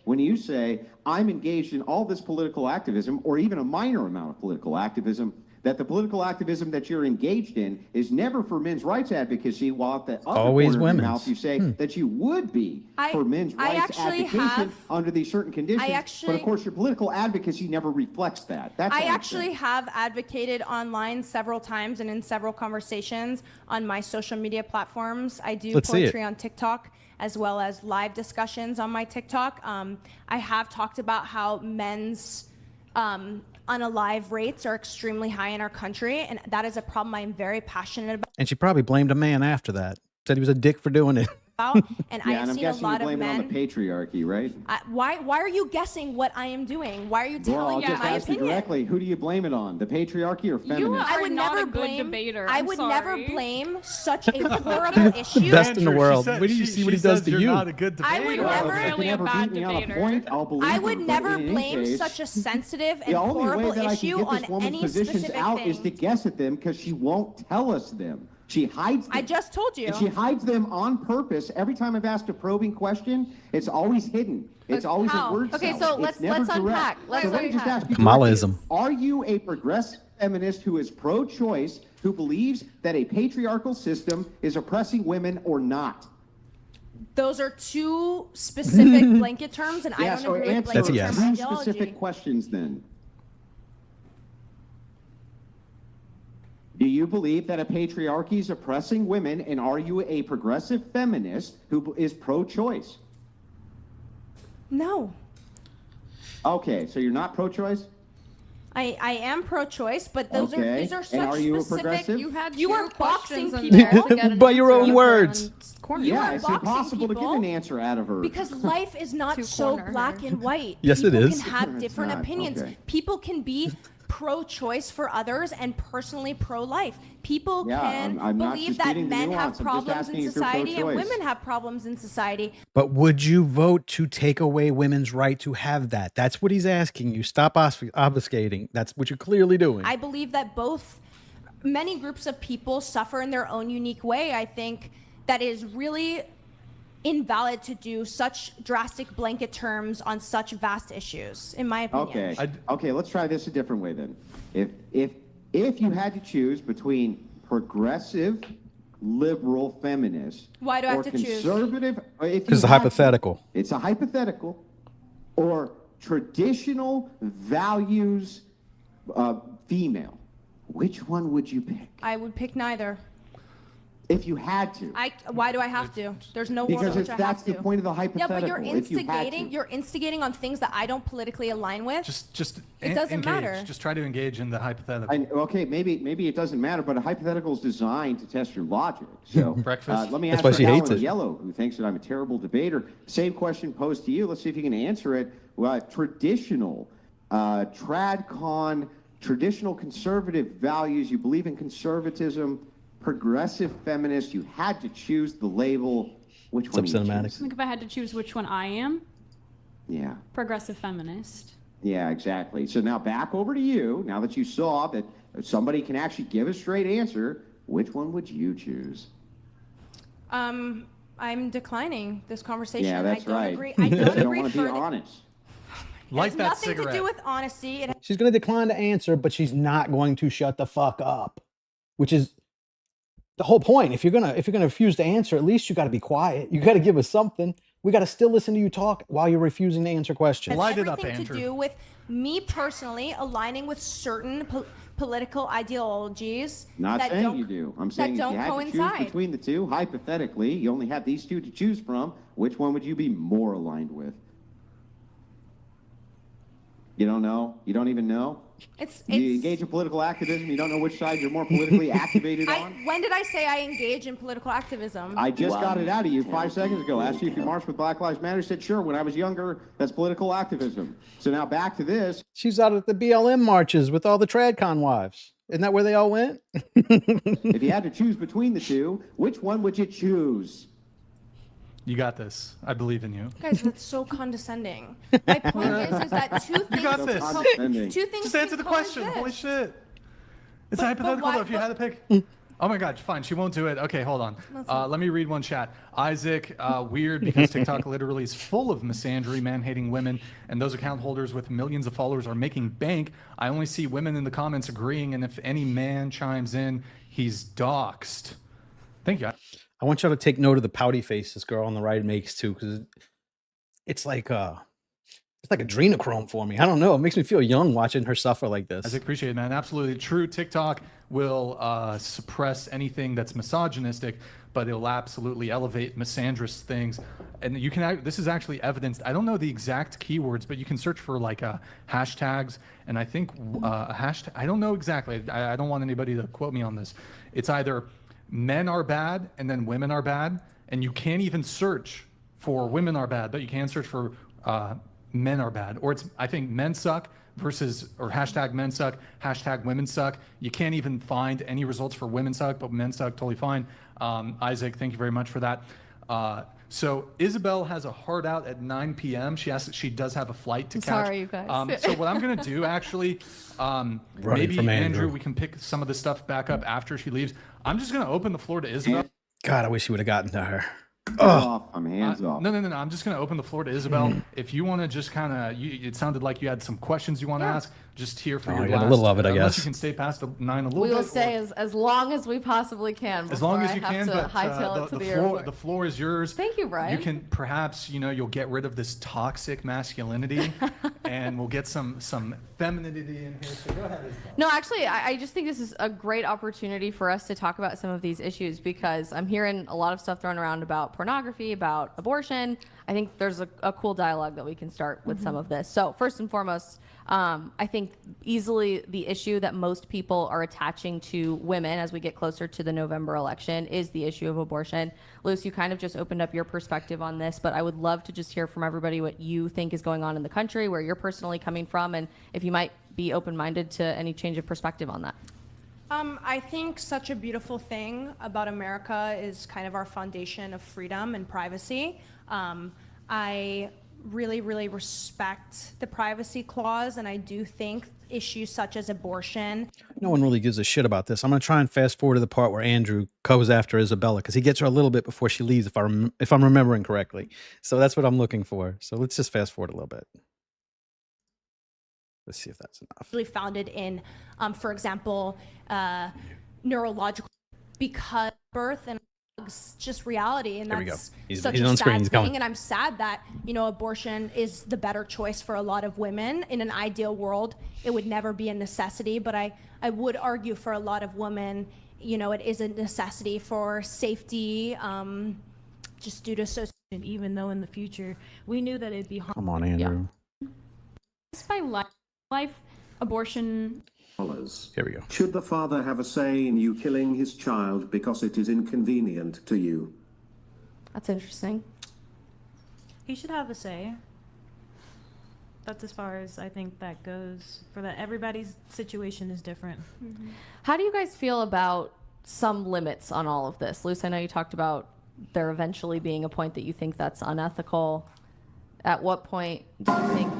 [SPEAKER 4] When you say I'm engaged in all this political activism, or even a minor amount of political activism, that the political activism that you're engaged in is never for men's rights advocacy, while at the other
[SPEAKER 1] Always
[SPEAKER 4] corner of your
[SPEAKER 1] women's.
[SPEAKER 4] mouth you say that you would be for men's
[SPEAKER 3] I
[SPEAKER 4] rights
[SPEAKER 3] actually
[SPEAKER 4] advocation
[SPEAKER 3] have-
[SPEAKER 4] under these certain conditions. but
[SPEAKER 3] actually-
[SPEAKER 4] of course, your political advocacy never reflects that. That's
[SPEAKER 3] I
[SPEAKER 4] all I'm
[SPEAKER 3] actually
[SPEAKER 4] saying.
[SPEAKER 3] have advocated online several times and in several conversations on my social media platforms. I do
[SPEAKER 1] Let's see it.
[SPEAKER 3] poetry on TikTok as well as live discussions on my TikTok. I have talked about how men's unalive rates are extremely high in our country, and that is a problem I'm very passionate
[SPEAKER 1] And she probably blamed a man after that. Said he was a dick for doing it.
[SPEAKER 3] about. And
[SPEAKER 4] Yeah,
[SPEAKER 3] I've
[SPEAKER 4] and I'm
[SPEAKER 3] seen a
[SPEAKER 4] guessing you
[SPEAKER 3] lot of
[SPEAKER 4] blame it on
[SPEAKER 3] men.
[SPEAKER 4] the patriarchy, right?
[SPEAKER 3] Why are you guessing what I am doing? Why are you
[SPEAKER 4] Well, I'll
[SPEAKER 3] telling me
[SPEAKER 4] just
[SPEAKER 3] my
[SPEAKER 4] ask you
[SPEAKER 3] opinion?
[SPEAKER 4] directly, who do you blame it on? The patriarchy or feminists?
[SPEAKER 6] You
[SPEAKER 3] I
[SPEAKER 6] are
[SPEAKER 3] would
[SPEAKER 6] not
[SPEAKER 3] never
[SPEAKER 6] a good
[SPEAKER 3] blame.
[SPEAKER 6] debater.
[SPEAKER 3] I
[SPEAKER 6] I'm
[SPEAKER 3] would never
[SPEAKER 6] sorry.
[SPEAKER 3] blame such a horrible issue.
[SPEAKER 1] best in the world. Wait till you see what he does to
[SPEAKER 2] you're
[SPEAKER 1] you.
[SPEAKER 2] Not a good
[SPEAKER 3] I would
[SPEAKER 2] debater.
[SPEAKER 3] never-
[SPEAKER 4] If you
[SPEAKER 6] really a
[SPEAKER 4] never
[SPEAKER 6] bad
[SPEAKER 4] beat me on a
[SPEAKER 6] debater.
[SPEAKER 4] point, I'll believe
[SPEAKER 3] I
[SPEAKER 4] you,
[SPEAKER 3] would
[SPEAKER 4] but
[SPEAKER 3] never
[SPEAKER 4] in any
[SPEAKER 3] blame
[SPEAKER 4] case,
[SPEAKER 3] such a sensitive and
[SPEAKER 4] the only way
[SPEAKER 3] horrible
[SPEAKER 4] that I can
[SPEAKER 3] issue
[SPEAKER 4] get
[SPEAKER 3] on
[SPEAKER 4] this woman's
[SPEAKER 3] any
[SPEAKER 4] positions
[SPEAKER 3] specific
[SPEAKER 4] out
[SPEAKER 3] thing.
[SPEAKER 4] is to guess at them because she won't tell us them. She hides them.
[SPEAKER 3] I just told you.
[SPEAKER 4] And she hides them on purpose. Every time I've asked a probing question, it's always hidden. It's always
[SPEAKER 8] how?
[SPEAKER 4] a word
[SPEAKER 8] Okay,
[SPEAKER 4] salad.
[SPEAKER 8] so
[SPEAKER 4] It's
[SPEAKER 8] let's
[SPEAKER 4] never direct.
[SPEAKER 8] unpack. Let's
[SPEAKER 4] So let me just
[SPEAKER 8] unpack.
[SPEAKER 4] ask you
[SPEAKER 1] Kamalaism.
[SPEAKER 4] directly, are you a progressive feminist who is pro-choice, who believes that a patriarchal system is oppressing women or not?
[SPEAKER 3] Those are two specific blanket terms, and I
[SPEAKER 4] Yeah,
[SPEAKER 3] don't
[SPEAKER 4] so
[SPEAKER 3] agree with
[SPEAKER 4] answer
[SPEAKER 1] That's a
[SPEAKER 3] blanket
[SPEAKER 1] yes.
[SPEAKER 3] term
[SPEAKER 4] two
[SPEAKER 3] ideology.
[SPEAKER 4] specific questions then. Do you believe that a patriarchy is oppressing women, and are you a progressive feminist who is pro-choice?
[SPEAKER 3] No.
[SPEAKER 4] Okay, so you're not pro-choice?
[SPEAKER 3] I am pro-choice, but
[SPEAKER 4] Okay.
[SPEAKER 3] these are
[SPEAKER 4] And
[SPEAKER 3] such
[SPEAKER 4] are you a
[SPEAKER 3] specific.
[SPEAKER 4] progressive?
[SPEAKER 8] You had
[SPEAKER 3] You
[SPEAKER 8] two
[SPEAKER 3] are boxing
[SPEAKER 8] questions in
[SPEAKER 3] people
[SPEAKER 8] there to get an
[SPEAKER 1] By your
[SPEAKER 8] answer.
[SPEAKER 1] own
[SPEAKER 8] You
[SPEAKER 1] words.
[SPEAKER 8] were on corner.
[SPEAKER 3] You
[SPEAKER 4] Yeah,
[SPEAKER 3] are
[SPEAKER 4] it's
[SPEAKER 3] boxing
[SPEAKER 4] impossible to get
[SPEAKER 3] people
[SPEAKER 4] an answer out of her.
[SPEAKER 3] Because life is not
[SPEAKER 8] To
[SPEAKER 3] so
[SPEAKER 8] corner
[SPEAKER 3] black
[SPEAKER 8] her.
[SPEAKER 3] and white.
[SPEAKER 1] Yes, it
[SPEAKER 3] People
[SPEAKER 1] is.
[SPEAKER 3] can have
[SPEAKER 4] It's
[SPEAKER 3] different
[SPEAKER 4] not.
[SPEAKER 3] opinions.
[SPEAKER 4] Okay.
[SPEAKER 3] People can be pro-choice for others and personally pro-life. People
[SPEAKER 4] Yeah,
[SPEAKER 3] can
[SPEAKER 4] I'm not
[SPEAKER 3] believe that
[SPEAKER 4] disputing the
[SPEAKER 3] men have
[SPEAKER 4] nuance. I'm just
[SPEAKER 3] problems
[SPEAKER 4] asking
[SPEAKER 3] in
[SPEAKER 4] if you're
[SPEAKER 3] society and
[SPEAKER 4] pro-choice.
[SPEAKER 3] women have problems in society.
[SPEAKER 1] But would you vote to take away women's right to have that? That's what he's asking you. Stop obfuscating. That's what you're clearly doing.
[SPEAKER 3] I believe that many groups of people suffer in their own unique way. I think that is really invalid to do such drastic blanket terms on such vast issues, in my opinion.
[SPEAKER 4] Okay. Okay, let's try this a different way then. If you had to choose between progressive, liberal feminists,
[SPEAKER 3] Why do I have
[SPEAKER 4] or
[SPEAKER 3] to choose?
[SPEAKER 4] conservative,
[SPEAKER 1] It's a hypothetical.
[SPEAKER 4] It's a hypothetical, or traditional values female. Which one would you pick?
[SPEAKER 3] I would pick neither.
[SPEAKER 4] If you had to.
[SPEAKER 3] Why do I have to? There's no world
[SPEAKER 4] Because
[SPEAKER 3] in which I
[SPEAKER 4] that's
[SPEAKER 3] have
[SPEAKER 4] the
[SPEAKER 3] to.
[SPEAKER 4] point of the
[SPEAKER 3] Yeah,
[SPEAKER 4] hypothetical.
[SPEAKER 3] but you're
[SPEAKER 4] if you had
[SPEAKER 3] instigating.
[SPEAKER 4] to.
[SPEAKER 3] You're instigating on things that I don't politically align with.
[SPEAKER 2] Just
[SPEAKER 3] It doesn't
[SPEAKER 2] engage.
[SPEAKER 3] matter.
[SPEAKER 2] Just try to engage in the hypothetical.
[SPEAKER 4] Okay, maybe it doesn't matter, but a hypothetical is designed to test your logic. So
[SPEAKER 2] Breakfast.
[SPEAKER 4] let me
[SPEAKER 1] That's
[SPEAKER 4] ask
[SPEAKER 1] why she
[SPEAKER 4] Alan
[SPEAKER 1] hates it.
[SPEAKER 4] Yellow, who thinks that I'm a terrible debater. Same question posed to you. Let's see if you can answer it. Well, traditional, tradcon, traditional conservative values. You believe in conservatism. Progressive feminist. You had to choose the label. Which one?
[SPEAKER 1] It's
[SPEAKER 4] do you
[SPEAKER 1] cinematic.
[SPEAKER 4] choose?
[SPEAKER 6] Like if I had to choose which one I am,
[SPEAKER 4] Yeah.
[SPEAKER 6] progressive feminist.
[SPEAKER 4] Yeah, exactly. So now back over to you. Now that you saw that somebody can actually give a straight answer, which one would you choose?
[SPEAKER 3] I'm declining this conversation.
[SPEAKER 4] Yeah, that's
[SPEAKER 3] I don't
[SPEAKER 4] right.
[SPEAKER 3] agree. I
[SPEAKER 4] You
[SPEAKER 3] don't
[SPEAKER 4] don't
[SPEAKER 3] agree
[SPEAKER 4] want to be
[SPEAKER 3] further.
[SPEAKER 4] honest.
[SPEAKER 3] It
[SPEAKER 2] Light
[SPEAKER 3] has
[SPEAKER 2] that
[SPEAKER 3] nothing
[SPEAKER 2] cigarette.
[SPEAKER 3] to do with honesty.
[SPEAKER 1] She's going to decline to answer, but she's not going to shut the fuck up, which is the whole point. If you're gonna refuse to answer, at least you got to be quiet. You got to give us something. We got to still listen to you talk while you're refusing to answer questions.
[SPEAKER 2] Light it up,
[SPEAKER 3] everything
[SPEAKER 2] Andrew.
[SPEAKER 3] to do with me personally aligning with certain political ideologies
[SPEAKER 4] Not
[SPEAKER 3] that
[SPEAKER 4] saying
[SPEAKER 3] don't,
[SPEAKER 4] you do. I'm
[SPEAKER 3] that
[SPEAKER 4] saying if
[SPEAKER 3] don't
[SPEAKER 4] you had to
[SPEAKER 3] coincide.
[SPEAKER 4] choose between the two, hypothetically, you only have these two to choose from. Which one would you be more aligned with? You don't know? You don't even know? You engage in political activism, you don't know which side you're more politically activated on?
[SPEAKER 3] When did I say I engage in political activism?
[SPEAKER 4] I just got it out of you 5 seconds ago. Asked you if you marched with Black Lives Matter. You said, sure, when I was younger, that's political activism. So now back to this.
[SPEAKER 1] She's out at the BLM marches with all the TradCon wives. Isn't that where they all went?
[SPEAKER 4] If you had to choose between the two, which one would you choose?
[SPEAKER 2] You got this. I believe in you.
[SPEAKER 3] Guys, that's so condescending. My point is that two things.
[SPEAKER 2] got this.
[SPEAKER 4] Condescending.
[SPEAKER 3] Two things.
[SPEAKER 2] Just answer
[SPEAKER 3] can
[SPEAKER 2] the question.
[SPEAKER 3] coexist.
[SPEAKER 2] Holy shit. It's
[SPEAKER 3] But
[SPEAKER 2] hypothetical
[SPEAKER 3] why-
[SPEAKER 2] though if you had to pick. Oh my God, fine. She won't do it. Okay, hold on. Let me read one chat. Isaac, weird because TikTok literally is full of misandry, man-hating women, and those account holders with millions of followers are making bank. I only see women in the comments agreeing, and if any man chimes in, he's doxxed. Thank you.
[SPEAKER 1] I want y'all to take note of the pouty face this girl on the right makes too, because it's like adrenochrome for me. I don't know. It makes me feel young watching her suffer like this.
[SPEAKER 2] I appreciate it, man. Absolutely true. TikTok will suppress anything that's misogynistic, but it'll absolutely elevate misandrous things. And you can. This is actually evidenced. I don't know the exact keywords, but you can search for like hashtags. And I think a hashtag. I don't know exactly. I don't want anybody to quote me on this. It's either men are bad and then women are bad, and you can't even search for women are bad, but you can search for men are bad. Or it's, I think, men suck versus, or hashtag men suck, hashtag women suck. You can't even find any results for women suck, but men suck, totally fine. Isaac, thank you very much for that. So Isabel has a hard out at 9 p.m. She does have a flight to catch.
[SPEAKER 5] Sorry, you guys.
[SPEAKER 2] So what I'm gonna do actually, maybe
[SPEAKER 1] from
[SPEAKER 2] Andrew,
[SPEAKER 1] Andrew.
[SPEAKER 2] we can pick some of the stuff back up after she leaves. I'm just gonna open the floor to Isabel.
[SPEAKER 1] God, I wish you would have gotten to her.
[SPEAKER 4] Off. I'm hands off.
[SPEAKER 2] No. I'm just going to open the floor to Isabel. If you want to just kind of, it sounded like you had some questions you want to ask. Just here for your
[SPEAKER 1] I got
[SPEAKER 2] last.
[SPEAKER 1] a little of it, I
[SPEAKER 2] Unless
[SPEAKER 1] guess.
[SPEAKER 2] you can stay past the 9 a little
[SPEAKER 5] We
[SPEAKER 2] bit.
[SPEAKER 5] will stay as long as we possibly can.
[SPEAKER 2] as long
[SPEAKER 5] before
[SPEAKER 2] as you
[SPEAKER 5] I have
[SPEAKER 2] can,
[SPEAKER 5] to
[SPEAKER 2] but
[SPEAKER 5] hightail it to
[SPEAKER 2] the
[SPEAKER 5] the
[SPEAKER 2] floor,
[SPEAKER 5] airport.
[SPEAKER 2] the floor is yours.
[SPEAKER 5] Thank you, Brian.
[SPEAKER 2] You can perhaps, you'll get rid of this toxic masculinity, and we'll get some femininity in here. So go ahead, Isabel.
[SPEAKER 5] No, actually, I just think this is a great opportunity for us to talk about some of these issues because I'm hearing a lot of stuff thrown around about pornography, about abortion. I think there's a cool dialogue that we can start with some of this. So first and foremost, I think easily the issue that most people are attaching to women as we get closer to the November election is the issue of abortion. Luce, you kind of just opened up your perspective on this, but I would love to just hear from everybody what you think is going on in the country, where you're personally coming from, and if you might be open-minded to any change of perspective on that.
[SPEAKER 3] I think such a beautiful thing about America is kind of our foundation of freedom and privacy. I really, really respect the privacy clause, and I do think issues such as abortion.
[SPEAKER 1] No one really gives a shit about this. I'm going to try and fast forward to the part where Andrew goes after Isabella because he gets her a little bit before she leaves, if I'm remembering correctly. So that's what I'm looking for. So let's just fast forward a little bit. Let's see if that's enough.
[SPEAKER 3] Really founded in, for example, neurological, because birth and it's just reality, and
[SPEAKER 1] There we
[SPEAKER 3] that's
[SPEAKER 1] go. He's
[SPEAKER 3] such
[SPEAKER 1] on
[SPEAKER 3] a
[SPEAKER 1] screen.
[SPEAKER 3] sad
[SPEAKER 1] He's
[SPEAKER 3] thing.
[SPEAKER 1] coming.
[SPEAKER 3] And I'm sad that abortion is the better choice for a lot of women. In an ideal world, it would never be a necessity, but I would argue for a lot of women, it is a necessity for safety, just due to
[SPEAKER 9] even though in the future we knew that it'd be harmful.
[SPEAKER 1] Come on, Andrew.
[SPEAKER 6] Just by life, abortion.
[SPEAKER 1] Here we go.
[SPEAKER 7] Should the father have a say in you killing his child because it is inconvenient to you?
[SPEAKER 5] That's interesting.
[SPEAKER 9] He should have a say. That's as far as I think that goes. For that, everybody's situation is different.
[SPEAKER 5] How do you guys feel about some limits on all of this? Luce, I know you talked about there eventually being a point that you think that's unethical. At what point do you think...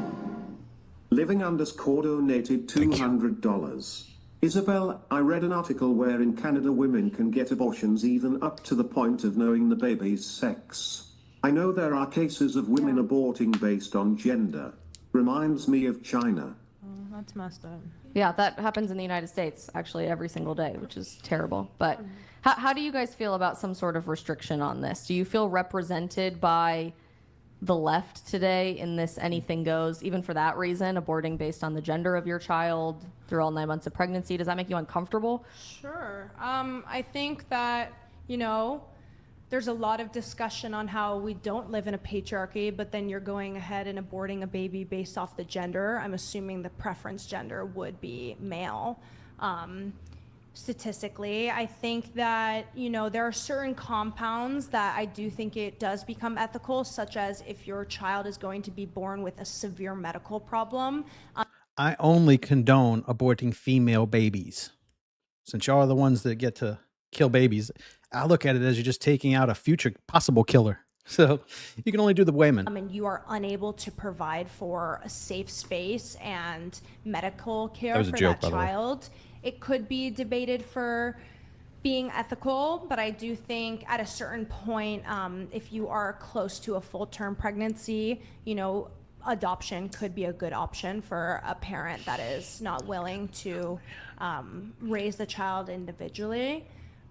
[SPEAKER 7] Living_core donated $200. Isabel, I read an article where in Canada women can get abortions even up to the point of knowing the baby's sex. I know there are cases of women aborting based on gender. Reminds me of China.
[SPEAKER 9] Oh, that's messed up.
[SPEAKER 5] Yeah, that happens in the United States actually every single day, which is terrible. But how do you guys feel about some sort of restriction on this? Do you feel represented by the left today in this anything goes, even for that reason, aborting based on the gender of your child through all 9 months of pregnancy? Does that make you uncomfortable?
[SPEAKER 3] Sure. I think that, there's a lot of discussion on how we don't live in a patriarchy, but then you're going ahead and aborting a baby based off the gender. I'm assuming the preference gender would be male. Statistically, I think that, there are certain compounds that I do think it does become ethical, such as if your child is going to be born with a severe medical problem.
[SPEAKER 1] I only condone aborting female babies. Since y'all are the ones that get to kill babies, I look at it as you're just taking out a future possible killer. So you can only do the women.
[SPEAKER 3] And you are unable to provide for a safe space and medical care
[SPEAKER 1] was a
[SPEAKER 3] for
[SPEAKER 1] joke,
[SPEAKER 3] that
[SPEAKER 1] by the way.
[SPEAKER 3] child. It could be debated for being ethical, but I do think at a certain point, if you are close to a full-term pregnancy, adoption could be a good option for a parent that is not willing to raise the child individually.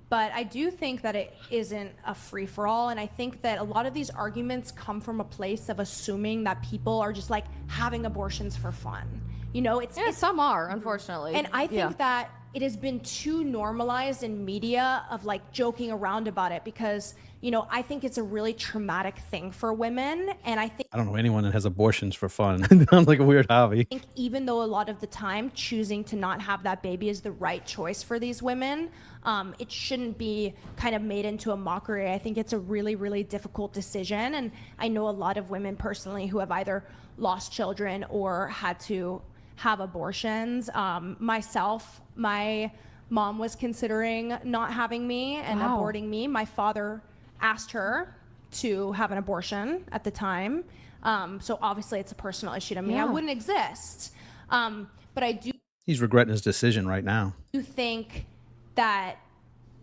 [SPEAKER 3] But I do think that it isn't a free-for-all, and I think that a lot of these arguments come from a place of assuming that people are just like having abortions for fun. It's
[SPEAKER 5] Some are, unfortunately.
[SPEAKER 3] and I think that it has been too normalized in media of like joking around about it because, I think it's a really traumatic thing for women. And I think
[SPEAKER 1] I don't know anyone that has abortions for fun. It sounds like a weird hobby.
[SPEAKER 3] even though a lot of the time choosing to not have that baby is the right choice for these women, it shouldn't be kind of made into a mockery. I think it's a really, really difficult decision. And I know a lot of women personally who have either lost children or had to have abortions. Myself, my mom was considering not having me and
[SPEAKER 5] Wow.
[SPEAKER 3] aborting me. My father asked her to have an abortion at the time. So obviously it's a personal issue to me. I
[SPEAKER 5] Yeah.
[SPEAKER 3] wouldn't exist. But I do
[SPEAKER 1] He's regretting his decision right now.
[SPEAKER 3] think that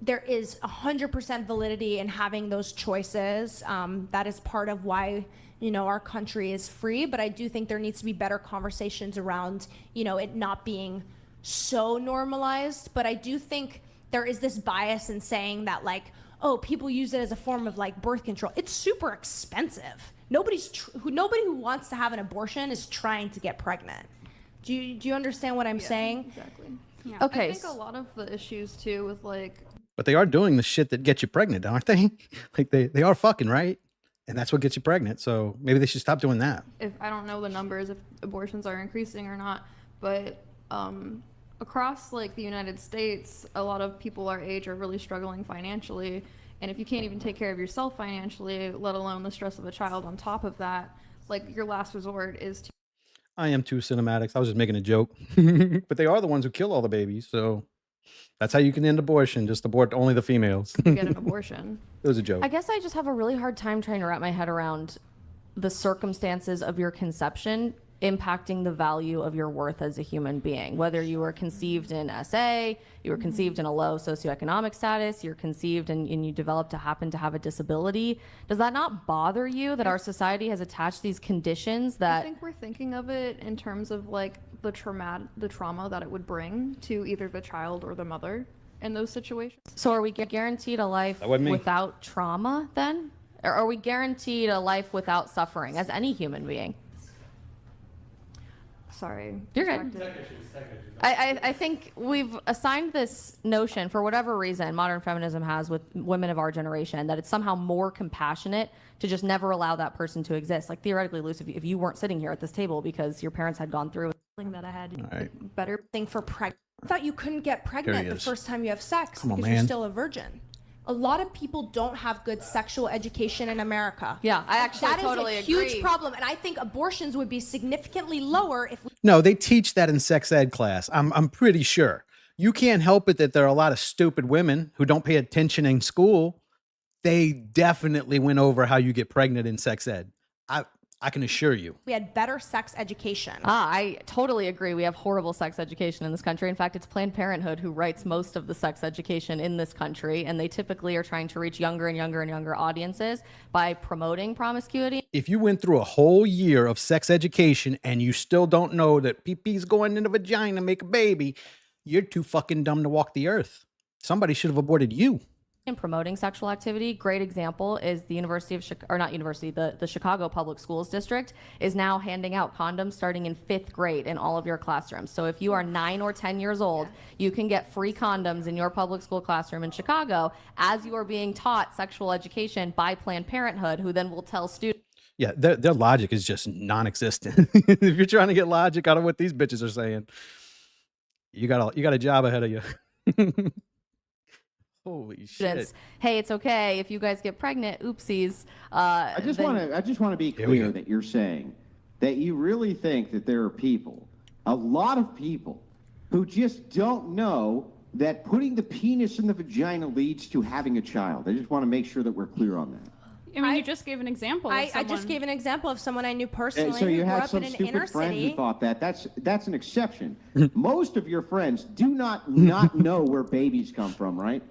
[SPEAKER 3] there is 100% validity in having those choices. That is part of why, our country is free. But I do think there needs to be better conversations around, it not being so normalized. But I do think there is this bias in saying that, like, oh, people use it as a form of like birth control. It's super expensive. Nobody who wants to have an abortion is trying to get pregnant. Do you understand what I'm saying?
[SPEAKER 8] Exactly.
[SPEAKER 6] Yeah.
[SPEAKER 5] Okay.
[SPEAKER 8] I think a lot of the issues too with like
[SPEAKER 1] But they are doing the shit that gets you pregnant, aren't they? Like they are fucking, right? And that's what gets you pregnant. So maybe they should stop doing that.
[SPEAKER 8] if I don't know the numbers if abortions are increasing or not, but across like the United States, a lot of people our age are really struggling financially, and if you can't even take care of yourself financially, let alone the stress of a child on top of that, like your last resort is to
[SPEAKER 1] I am too cinematics. I was just making a joke. But they are the ones who kill all the babies. So that's how you can end abortion. Just abort only the females.
[SPEAKER 8] get an abortion.
[SPEAKER 1] It was a joke.
[SPEAKER 5] I guess I just have a really hard time trying to wrap my head around the circumstances of your conception impacting the value of your worth as a human being. Whether you were conceived in SA, you were conceived in a low socioeconomic status, you're conceived and you develop to happen to have a disability. Does that not bother you that our society has attached these conditions
[SPEAKER 8] I
[SPEAKER 5] that
[SPEAKER 8] think we're thinking of it in terms of like the trauma that it would bring to either the child or the mother in those situations.
[SPEAKER 5] So are we guaranteed a life
[SPEAKER 1] That wasn't me.
[SPEAKER 5] without trauma then? Or are we guaranteed a life without suffering as any human being?
[SPEAKER 8] Sorry.
[SPEAKER 5] You're good. I think we've assigned this notion, for whatever reason, modern feminism has with women of our generation, that it's somehow more compassionate to just never allow that person to exist. Like theoretically, Luce, if you weren't sitting here at this table because your parents had gone through
[SPEAKER 9] Thing that I had.
[SPEAKER 1] All right.
[SPEAKER 3] Better thing for pregnant. I thought you couldn't get pregnant the
[SPEAKER 1] is.
[SPEAKER 3] first time you have sex
[SPEAKER 1] Come on,
[SPEAKER 3] because you're
[SPEAKER 1] man.
[SPEAKER 3] still a virgin. A lot of people don't have good sexual education in America.
[SPEAKER 5] Yeah, I actually
[SPEAKER 3] That is
[SPEAKER 5] totally
[SPEAKER 3] a
[SPEAKER 5] agree.
[SPEAKER 3] huge problem, and I think abortions would be significantly lower if we
[SPEAKER 1] No, they teach that in sex ed class. I'm pretty sure. You can't help it that there are a lot of stupid women who don't pay attention in school. They definitely went over how you get pregnant in sex ed. I can assure you.
[SPEAKER 3] had better sex education.
[SPEAKER 5] I totally agree. We have horrible sex education in this country. In fact, it's Planned Parenthood who writes most of the sex education in this country, and they typically are trying to reach younger and younger and younger audiences by promoting promiscuity.
[SPEAKER 1] If you went through a whole year of sex education and you still don't know that pee-pee's going in the vagina to make a baby, you're too fucking dumb to walk the earth. Somebody should have aborted you.
[SPEAKER 5] And promoting sexual activity. Great example is the University of Chicago, or not university, the Chicago Public Schools District is now handing out condoms starting in 5th grade in all of your classrooms. So if you are 9 or 10 years old, you can get free condoms in your public school classroom in Chicago as you are being taught sexual education by Planned Parenthood, who then will tell students.
[SPEAKER 1] Yeah, their logic is just non-existent. If you're trying to get logic out of what these bitches are saying, you got a job ahead of you. Holy shit.
[SPEAKER 5] Hey, it's okay if you guys get pregnant. Oopsies.
[SPEAKER 4] I just want to be
[SPEAKER 1] Here we
[SPEAKER 4] clear
[SPEAKER 1] go.
[SPEAKER 4] that you're saying that you really think that there are people, a lot of people, who just don't know that putting the penis in the vagina leads to having a child. I just want to make sure that we're clear on that.
[SPEAKER 6] I mean, you just gave an example. Of
[SPEAKER 3] I just
[SPEAKER 6] someone-
[SPEAKER 3] gave an example of someone I knew
[SPEAKER 4] And
[SPEAKER 3] personally
[SPEAKER 4] so
[SPEAKER 3] who
[SPEAKER 4] you
[SPEAKER 3] grew
[SPEAKER 4] had
[SPEAKER 3] up
[SPEAKER 4] some
[SPEAKER 3] in an inner
[SPEAKER 4] stupid friend
[SPEAKER 3] city.
[SPEAKER 4] who thought that. That's an exception. Most of your friends do not know where babies come from, right?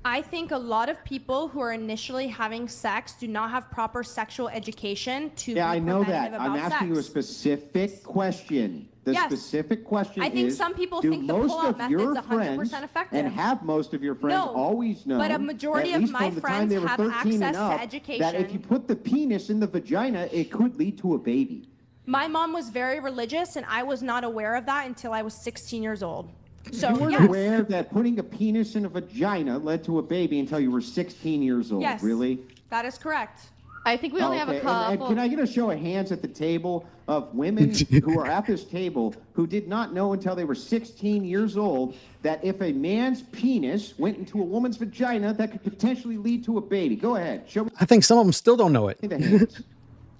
[SPEAKER 3] I think a lot of people who are initially having sex do not have proper sexual education to
[SPEAKER 4] Yeah,
[SPEAKER 3] be
[SPEAKER 4] I know that.
[SPEAKER 3] preventative
[SPEAKER 4] I'm
[SPEAKER 3] about
[SPEAKER 4] asking you a
[SPEAKER 3] sex.
[SPEAKER 4] specific question. The
[SPEAKER 3] Yes.
[SPEAKER 4] specific question
[SPEAKER 3] I think
[SPEAKER 4] is,
[SPEAKER 3] some people
[SPEAKER 4] do
[SPEAKER 3] think the
[SPEAKER 4] most
[SPEAKER 3] pull-out
[SPEAKER 4] of your
[SPEAKER 3] method's
[SPEAKER 4] friends
[SPEAKER 3] 100% effective.
[SPEAKER 4] and have most of your friends
[SPEAKER 3] No,
[SPEAKER 4] always known,
[SPEAKER 3] but a majority
[SPEAKER 4] at
[SPEAKER 3] of
[SPEAKER 4] least
[SPEAKER 3] my
[SPEAKER 4] from the time
[SPEAKER 3] friends
[SPEAKER 4] they were
[SPEAKER 3] have
[SPEAKER 4] 13 and
[SPEAKER 3] access to
[SPEAKER 4] up,
[SPEAKER 3] education.
[SPEAKER 4] that if you put the penis in the vagina, it could lead to a baby.
[SPEAKER 3] My mom was very religious, and I was not aware of that until I was 16 years old. So
[SPEAKER 4] You weren't
[SPEAKER 3] yes,
[SPEAKER 4] aware that putting a penis in a vagina led to a baby until you were 16 years old,
[SPEAKER 3] yes,
[SPEAKER 4] really?
[SPEAKER 3] that is correct.
[SPEAKER 5] I think we only have a
[SPEAKER 4] Okay, and
[SPEAKER 5] couple.
[SPEAKER 4] can I get a show of hands at the table of women who are at this table who did not know until they were 16 years old that if a man's penis went into a woman's vagina, that could potentially lead to a baby? Go ahead, show me
[SPEAKER 1] I think some of them still don't know it.
[SPEAKER 4] the hands.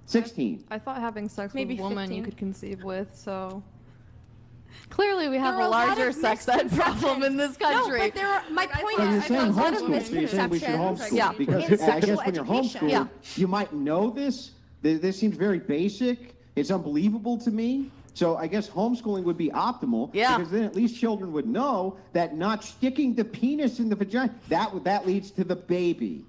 [SPEAKER 4] 16.
[SPEAKER 8] I thought having sex
[SPEAKER 3] Maybe
[SPEAKER 8] with a woman
[SPEAKER 3] 15.
[SPEAKER 8] you could conceive with, so
[SPEAKER 5] Clearly, we have
[SPEAKER 3] There are
[SPEAKER 5] a
[SPEAKER 3] a lot
[SPEAKER 5] larger
[SPEAKER 3] of
[SPEAKER 5] sex ed problem in this country.
[SPEAKER 3] No, but there are, my point
[SPEAKER 4] Well, you're
[SPEAKER 3] is,
[SPEAKER 4] saying
[SPEAKER 3] there's a lot of
[SPEAKER 4] homeschool, so you're saying we should
[SPEAKER 3] misconceptions
[SPEAKER 4] homeschool.
[SPEAKER 5] Yeah.
[SPEAKER 4] Because
[SPEAKER 3] in
[SPEAKER 4] I guess
[SPEAKER 3] sexual
[SPEAKER 4] when you're
[SPEAKER 3] education.
[SPEAKER 4] homeschooled,
[SPEAKER 5] Yeah.
[SPEAKER 4] you might know this. This seems very basic. It's unbelievable to me. So I guess homeschooling would be optimal.
[SPEAKER 5] Yeah.
[SPEAKER 4] Because then at least children would know that not sticking the penis in the vagina, that leads to the baby.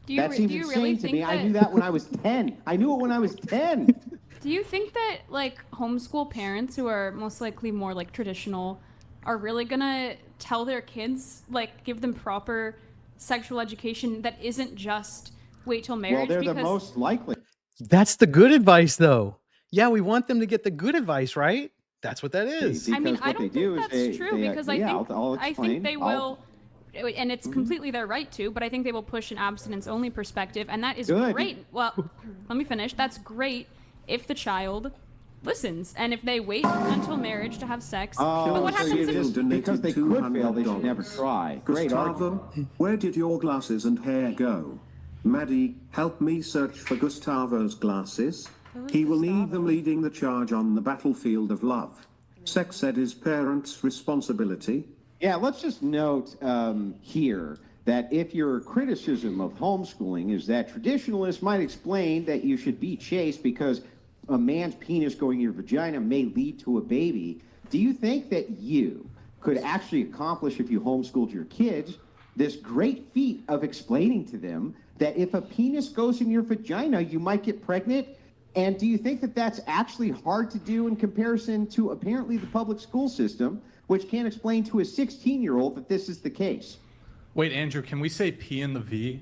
[SPEAKER 6] Do you,
[SPEAKER 4] That
[SPEAKER 6] re-
[SPEAKER 4] seems
[SPEAKER 6] do you
[SPEAKER 4] insane
[SPEAKER 6] really
[SPEAKER 4] to
[SPEAKER 6] think
[SPEAKER 4] me.
[SPEAKER 6] that?
[SPEAKER 4] I knew that when I was 10. I knew it when I was 10.
[SPEAKER 6] Do you think that like homeschool parents who are most likely more like traditional are really gonna tell their kids, like give them proper sexual education that isn't just wait till
[SPEAKER 4] Well,
[SPEAKER 6] marriage?
[SPEAKER 4] they're the
[SPEAKER 6] Because
[SPEAKER 4] most likely.
[SPEAKER 1] That's the good advice, though. Yeah, we want them to get the good advice, right? That's what that is.
[SPEAKER 6] I mean,
[SPEAKER 4] Because
[SPEAKER 6] I
[SPEAKER 4] what they
[SPEAKER 6] don't
[SPEAKER 4] do
[SPEAKER 6] think
[SPEAKER 4] is
[SPEAKER 6] that's true
[SPEAKER 4] they,
[SPEAKER 6] because
[SPEAKER 4] yeah, I'll
[SPEAKER 6] I
[SPEAKER 4] explain.
[SPEAKER 6] think they will, and it's
[SPEAKER 4] Mm-hmm.
[SPEAKER 6] completely their right to, but I think they will push an abstinence-only perspective, and that is
[SPEAKER 4] Good.
[SPEAKER 6] great. Well, let me finish. That's great if the child listens, and if they wait until marriage to have sex. But what
[SPEAKER 4] so
[SPEAKER 6] happens
[SPEAKER 4] you
[SPEAKER 6] if
[SPEAKER 4] just, because they could fail, they should never try. Great argument.
[SPEAKER 7] Gustavo, where did your glasses and hair go? Maddie, help me search for Gustavo's glasses. He will need them leading the charge on the battlefield of love. Sex ed is parents' responsibility.
[SPEAKER 4] Yeah, let's just note here that if your criticism of homeschooling is that traditionalists might explain that you should be chaste because a man's penis going in your vagina may lead to a baby, do you think that you could actually accomplish, if you homeschooled your kids, this great feat of explaining to them that if a penis goes in your vagina, you might get pregnant? And do you think that that's actually hard to do in comparison to apparently the public school system, which can't explain to a 16-year-old that this is the case?
[SPEAKER 2] Wait, Andrew, can we say P in the V?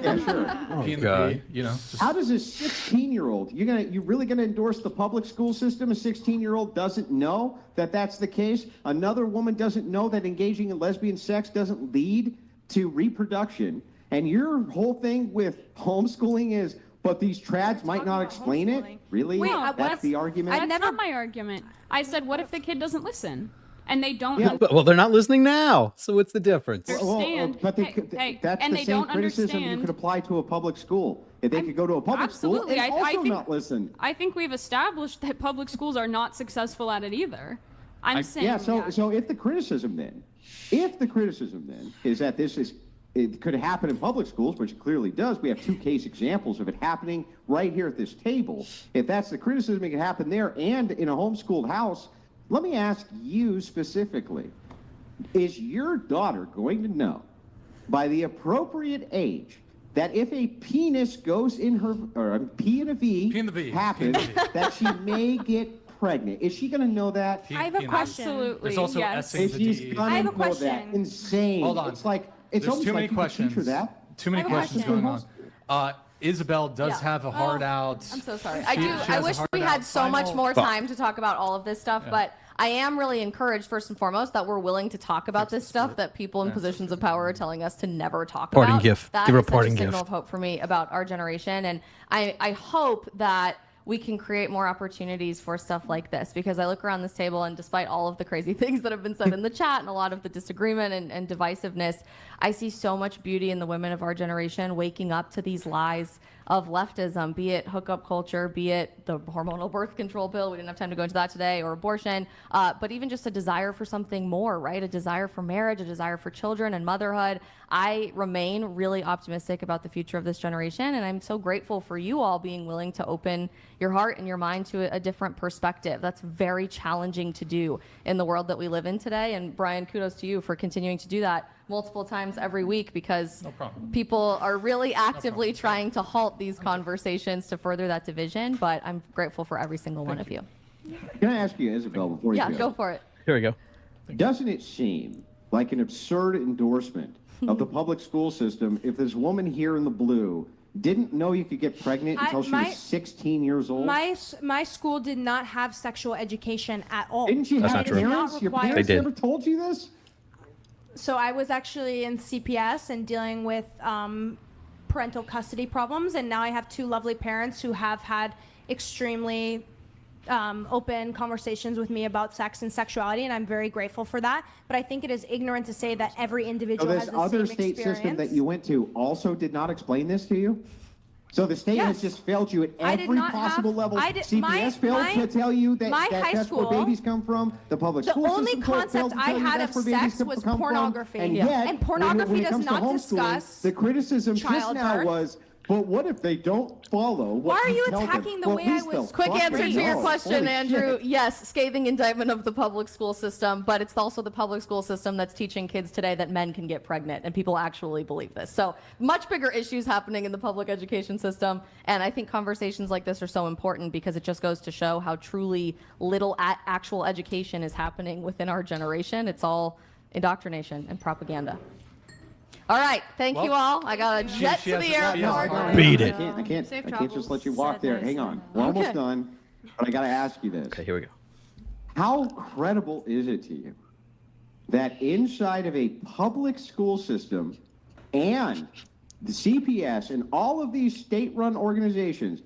[SPEAKER 4] Yeah, sure.
[SPEAKER 2] P in the V, you know? just-
[SPEAKER 4] How does a 16-year-old, you really gonna endorse the public school system? A 16-year-old doesn't know that that's the case. Another woman doesn't know that engaging in lesbian sex doesn't lead to reproduction. And your whole thing with homeschooling is, but these trads might not explain it? Really?
[SPEAKER 6] Wait,
[SPEAKER 4] That's the argument?
[SPEAKER 6] That's not my argument. I said, what if the kid doesn't listen? And they don't
[SPEAKER 4] Yeah,
[SPEAKER 1] Well, they're not listening now. So what's the difference?
[SPEAKER 6] understand.
[SPEAKER 4] But they
[SPEAKER 6] Hey,
[SPEAKER 4] could,
[SPEAKER 6] hey,
[SPEAKER 4] that's
[SPEAKER 6] and
[SPEAKER 4] the
[SPEAKER 6] they
[SPEAKER 4] same
[SPEAKER 6] don't
[SPEAKER 4] criticism you
[SPEAKER 6] understand.
[SPEAKER 4] could apply to a public school. If they could go to a public
[SPEAKER 6] Absolutely.
[SPEAKER 4] school and
[SPEAKER 6] I
[SPEAKER 4] also
[SPEAKER 6] think,
[SPEAKER 4] not listen.
[SPEAKER 6] I think we've established that public schools are not successful at it either. I'm saying.
[SPEAKER 4] Yeah, so if the criticism then is that it could happen in public schools, which it clearly does. We have two case examples of it happening right here at this table. If that's the criticism, it can happen there and in a homeschooled house. Let me ask you specifically, is your daughter going to know by the appropriate age that if a penis goes in her, or a P and a V,
[SPEAKER 2] P and the V.
[SPEAKER 4] happens,
[SPEAKER 2] P and the V.
[SPEAKER 4] that she may get pregnant? Is she going to know that?
[SPEAKER 2] P-
[SPEAKER 3] I have a
[SPEAKER 2] P and the V.
[SPEAKER 3] question.
[SPEAKER 6] Absolutely.
[SPEAKER 2] There's also
[SPEAKER 6] yes.
[SPEAKER 2] S and the
[SPEAKER 4] She's
[SPEAKER 2] D.
[SPEAKER 4] gonna
[SPEAKER 3] I have a
[SPEAKER 4] know that.
[SPEAKER 3] question.
[SPEAKER 4] Insane.
[SPEAKER 2] Hold on.
[SPEAKER 4] It's like
[SPEAKER 2] There's
[SPEAKER 4] it's almost
[SPEAKER 2] too many
[SPEAKER 4] like you can teach her
[SPEAKER 2] questions.
[SPEAKER 4] that.
[SPEAKER 2] Too many
[SPEAKER 3] I have a
[SPEAKER 2] questions
[SPEAKER 3] question.
[SPEAKER 2] going on. Isabel does
[SPEAKER 5] Yeah.
[SPEAKER 2] have a hard out.
[SPEAKER 5] I'm so sorry.
[SPEAKER 2] She-
[SPEAKER 5] I do.
[SPEAKER 2] she
[SPEAKER 5] I
[SPEAKER 2] has a
[SPEAKER 5] wish
[SPEAKER 2] hard
[SPEAKER 5] we
[SPEAKER 2] out
[SPEAKER 5] had so much
[SPEAKER 2] final
[SPEAKER 5] more
[SPEAKER 2] thought.
[SPEAKER 5] time to talk about all of this stuff,
[SPEAKER 2] Yeah.
[SPEAKER 5] but I am really encouraged, first and foremost, that we're willing to talk about this stuff that people in positions of power are telling us to never talk
[SPEAKER 1] Parting
[SPEAKER 5] about.
[SPEAKER 1] gift.
[SPEAKER 5] That
[SPEAKER 1] Give her a
[SPEAKER 5] is such
[SPEAKER 1] parting
[SPEAKER 5] a signal
[SPEAKER 1] gift.
[SPEAKER 5] of hope for me about our generation, and I hope that we can create more opportunities for stuff like this, because I look around this table and despite all of the crazy things that have been said in the chat and a lot of the disagreement and divisiveness, I see so much beauty in the women of our generation waking up to these lies of leftism, be it hookup culture, be it the hormonal birth control pill, we didn't have time to go into that today, or abortion, but even just a desire for something more, right? A desire for marriage, a desire for children and motherhood. I remain really optimistic about the future of this generation, and I'm so grateful for you all being willing to open your heart and your mind to a different perspective. That's very challenging to do in the world that we live in today, and Brian, kudos to you for continuing to do that multiple times every week, because
[SPEAKER 2] No problem.
[SPEAKER 5] people are really actively trying to halt these conversations to further that division, but I'm grateful for every single one of you.
[SPEAKER 4] Can I ask you, Isabel, before you
[SPEAKER 5] Yeah, go for it.
[SPEAKER 1] Here we go.
[SPEAKER 4] Doesn't it seem like an absurd endorsement of the public school system if this woman here in the blue didn't know you could get pregnant until she was 16 years old?
[SPEAKER 3] My school did not have sexual education at all.
[SPEAKER 4] Didn't you
[SPEAKER 1] That's
[SPEAKER 4] have
[SPEAKER 1] not true.
[SPEAKER 4] parents? Your
[SPEAKER 3] Not
[SPEAKER 4] parents
[SPEAKER 1] They did.
[SPEAKER 4] never told you this?
[SPEAKER 3] So I was actually in CPS and dealing with parental custody problems, and now I have two lovely parents who have had extremely open conversations with me about sex and sexuality, and I'm very grateful for that. But I think it is ignorant to say that every
[SPEAKER 4] So
[SPEAKER 3] individual
[SPEAKER 4] this
[SPEAKER 3] has the
[SPEAKER 4] other
[SPEAKER 3] same
[SPEAKER 4] state
[SPEAKER 3] experience.
[SPEAKER 4] system that you went to also did not explain this to you? So the state has
[SPEAKER 3] Yes.
[SPEAKER 4] just failed you at
[SPEAKER 3] I did
[SPEAKER 4] every
[SPEAKER 3] not
[SPEAKER 4] possible
[SPEAKER 3] have-
[SPEAKER 4] level.
[SPEAKER 3] I did-
[SPEAKER 4] CPS failed to tell you that,
[SPEAKER 3] my high
[SPEAKER 4] that's where
[SPEAKER 3] school-
[SPEAKER 4] babies come from. The public
[SPEAKER 3] The
[SPEAKER 4] school
[SPEAKER 3] only
[SPEAKER 4] system failed
[SPEAKER 3] concept
[SPEAKER 4] to
[SPEAKER 3] I
[SPEAKER 4] tell you
[SPEAKER 3] had
[SPEAKER 4] that's
[SPEAKER 3] of
[SPEAKER 4] where babies
[SPEAKER 3] sex
[SPEAKER 4] come
[SPEAKER 3] was
[SPEAKER 4] from.
[SPEAKER 3] pornography.
[SPEAKER 4] And
[SPEAKER 3] Yeah.
[SPEAKER 4] yet,
[SPEAKER 3] And pornography
[SPEAKER 4] when it
[SPEAKER 3] does
[SPEAKER 4] comes to
[SPEAKER 3] not
[SPEAKER 4] homeschooling,
[SPEAKER 3] discuss
[SPEAKER 4] the criticism just now
[SPEAKER 3] childbirth.
[SPEAKER 4] was, but what if they don't follow what
[SPEAKER 3] Why are you
[SPEAKER 4] tell them?
[SPEAKER 3] attacking the
[SPEAKER 4] Well,
[SPEAKER 3] way
[SPEAKER 4] at
[SPEAKER 3] I
[SPEAKER 4] least
[SPEAKER 3] was-
[SPEAKER 4] they'll
[SPEAKER 5] Quick
[SPEAKER 4] fucking
[SPEAKER 5] answer to your
[SPEAKER 4] know.
[SPEAKER 5] question,
[SPEAKER 4] Holy
[SPEAKER 5] Andrew.
[SPEAKER 4] shit.
[SPEAKER 5] Yes, scathing indictment of the public school system, but it's also the public school system that's teaching kids today that men can get pregnant, and people actually believe this. So much bigger issues happening in the public education system, and I think conversations like this are so important because it just goes to show how truly little actual education is happening within our generation. It's all indoctrination and propaganda. All right, thank you all. I got a jet
[SPEAKER 2] she
[SPEAKER 5] to
[SPEAKER 2] has
[SPEAKER 5] the
[SPEAKER 2] a- she has a
[SPEAKER 5] airport.
[SPEAKER 2] hard-
[SPEAKER 1] Beat it.
[SPEAKER 4] I can't
[SPEAKER 8] Safe
[SPEAKER 4] just
[SPEAKER 8] travels.
[SPEAKER 4] let you walk there. Hang on. We're almost done, but I got to ask you this.
[SPEAKER 1] Okay, here we go.
[SPEAKER 4] How credible is it to you that inside of a public school system and the CPS and all of these state-run organizations,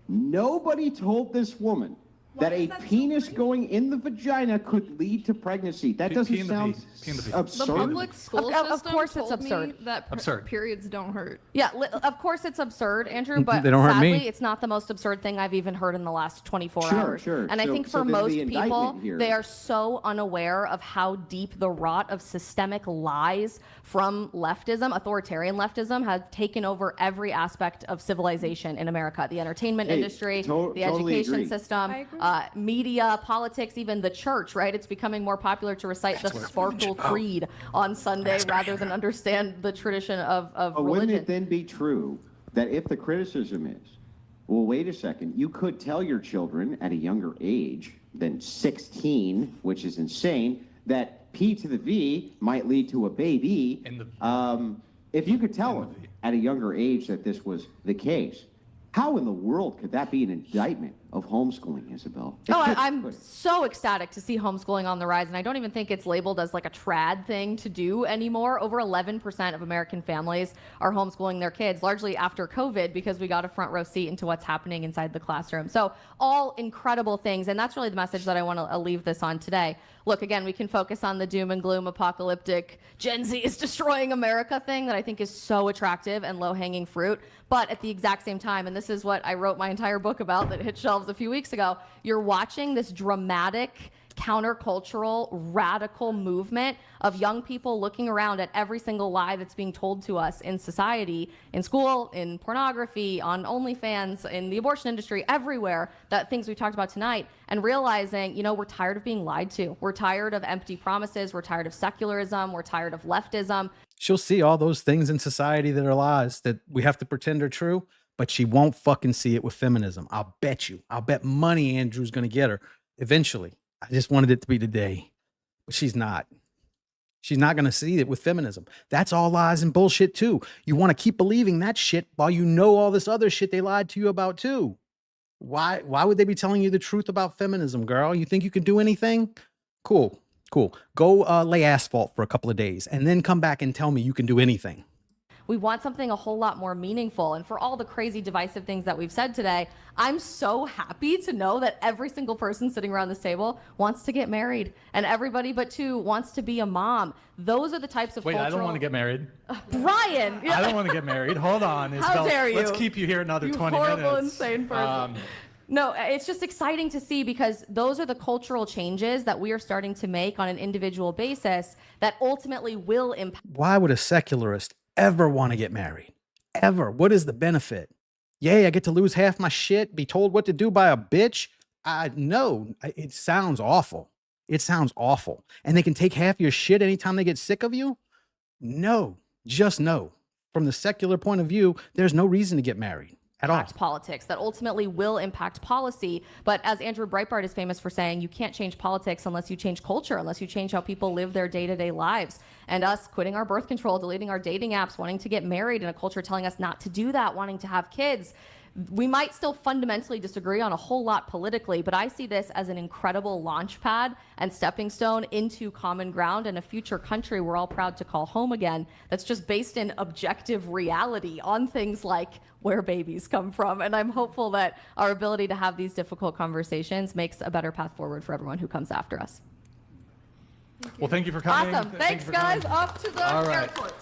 [SPEAKER 4] nobody told this woman that a penis going in the vagina could lead to pregnancy? That
[SPEAKER 2] P
[SPEAKER 4] doesn't
[SPEAKER 2] in the
[SPEAKER 4] sound
[SPEAKER 2] V.
[SPEAKER 8] The
[SPEAKER 4] absurd.
[SPEAKER 8] public school
[SPEAKER 5] Of
[SPEAKER 8] system
[SPEAKER 5] course it's
[SPEAKER 8] told me
[SPEAKER 5] absurd.
[SPEAKER 8] that
[SPEAKER 2] Absurd.
[SPEAKER 8] periods don't hurt.
[SPEAKER 5] Yeah, of course it's absurd, Andrew, but
[SPEAKER 1] They don't hurt
[SPEAKER 5] sadly,
[SPEAKER 1] me.
[SPEAKER 5] it's not the most absurd thing I've even heard in the last 24
[SPEAKER 4] Sure,
[SPEAKER 5] hours.
[SPEAKER 4] sure.
[SPEAKER 5] And I
[SPEAKER 4] So-
[SPEAKER 5] think
[SPEAKER 4] so
[SPEAKER 5] for
[SPEAKER 4] then the
[SPEAKER 5] most people,
[SPEAKER 4] indictment here-
[SPEAKER 5] they are so unaware of how deep the rot of systemic lies from leftism, authoritarian leftism, have taken over every aspect of civilization in America. The entertainment
[SPEAKER 4] Hey,
[SPEAKER 5] industry, the
[SPEAKER 4] totally
[SPEAKER 5] education
[SPEAKER 4] agree.
[SPEAKER 5] system,
[SPEAKER 3] I agree.
[SPEAKER 5] media, politics, even the church, right? It's becoming more popular to recite the Sparkle Creed on Sunday rather than understand the tradition of
[SPEAKER 4] But wouldn't
[SPEAKER 5] religion.
[SPEAKER 4] it then be true that if the criticism is, well, wait a second, you could tell your children at a younger age than 16, which is insane, that P to the V might lead to a baby.
[SPEAKER 2] In the-
[SPEAKER 4] If you could tell them at a younger age that this was the case, how in the world could that be an indictment of homeschooling, Isabel? It
[SPEAKER 5] Oh,
[SPEAKER 4] just
[SPEAKER 5] I'm
[SPEAKER 4] couldn't.
[SPEAKER 5] so ecstatic to see homeschooling on the rise, and I don't even think it's labeled as like a trad thing to do anymore. Over 11% of American families are homeschooling their kids, largely after COVID, because we got a front row seat into what's happening inside the classroom. So all incredible things, and that's really the message that I want to leave this on today. Look, again, we can focus on the doom and gloom, apocalyptic, Gen Z is destroying America thing that I think is so attractive and low-hanging fruit. But at the exact same time, and this is what I wrote my entire book about that hit shelves a few weeks ago, you're watching this dramatic, countercultural, radical movement of young people looking around at every single lie that's being told to us in society, in school, in pornography, on OnlyFans, in the abortion industry, everywhere, that things we talked about tonight, and realizing, you know, we're tired of being lied to. We're tired of empty promises. We're tired of secularism. We're tired of leftism.
[SPEAKER 1] She'll see all those things in society that are lies that we have to pretend are true, but she won't fucking see it with feminism. I'll bet you. I'll bet money Andrew's going to get her eventually. I just wanted it to be today, but she's not. She's not going to see it with feminism. That's all lies and bullshit too. You want to keep believing that shit while you know all this other shit they lied to you about too. Why would they be telling you the truth about feminism, girl? You think you can do anything? Cool. Go lay asphalt for a couple of days and then come back and tell me you can do anything.
[SPEAKER 5] We want something a whole lot more meaningful. And for all the crazy divisive things that we've said today, I'm so happy to know that every single person sitting around this table wants to get married, and everybody but two wants to be a mom. Those are the types of
[SPEAKER 2] Wait,
[SPEAKER 5] cultural...
[SPEAKER 2] I don't want to get married.
[SPEAKER 5] Brian!
[SPEAKER 2] I don't want to get married. Hold on,
[SPEAKER 5] How
[SPEAKER 2] Isabel.
[SPEAKER 5] dare you?
[SPEAKER 2] Let's keep you here another
[SPEAKER 5] You
[SPEAKER 2] 20
[SPEAKER 5] horrible,
[SPEAKER 2] minutes.
[SPEAKER 5] insane person. No, it's just exciting to see, because those are the cultural changes that we are starting to make on an individual basis that ultimately will impact.
[SPEAKER 1] Why would a secularist ever want to get married? Ever? What is the benefit? Yay, I get to lose half my shit, be told what to do by a bitch? No, it sounds awful. It sounds awful. And they can take half your shit anytime they get sick of you? No, just no. From the secular point of view, there's no reason to get married at all.
[SPEAKER 5] Impact politics, that ultimately will impact policy. But as Andrew Breitbart is famous for saying, you can't change politics unless you change culture, unless you change how people live their day-to-day lives. And us quitting our birth control, deleting our dating apps, wanting to get married in a culture telling us not to do that, wanting to have kids. We might still fundamentally disagree on a whole lot politically, but I see this as an incredible launch pad and stepping stone into common ground and a future country we're all proud to call home again, that's just based in objective reality on things like where babies come from. And I'm hopeful that our ability to have these difficult conversations makes a better path forward for everyone who comes after us.
[SPEAKER 2] Well, thank you for coming.
[SPEAKER 5] Awesome.
[SPEAKER 2] Thank
[SPEAKER 5] Thanks,
[SPEAKER 2] you for coming.
[SPEAKER 5] guys. Off to the
[SPEAKER 2] All right.
[SPEAKER 5] airport.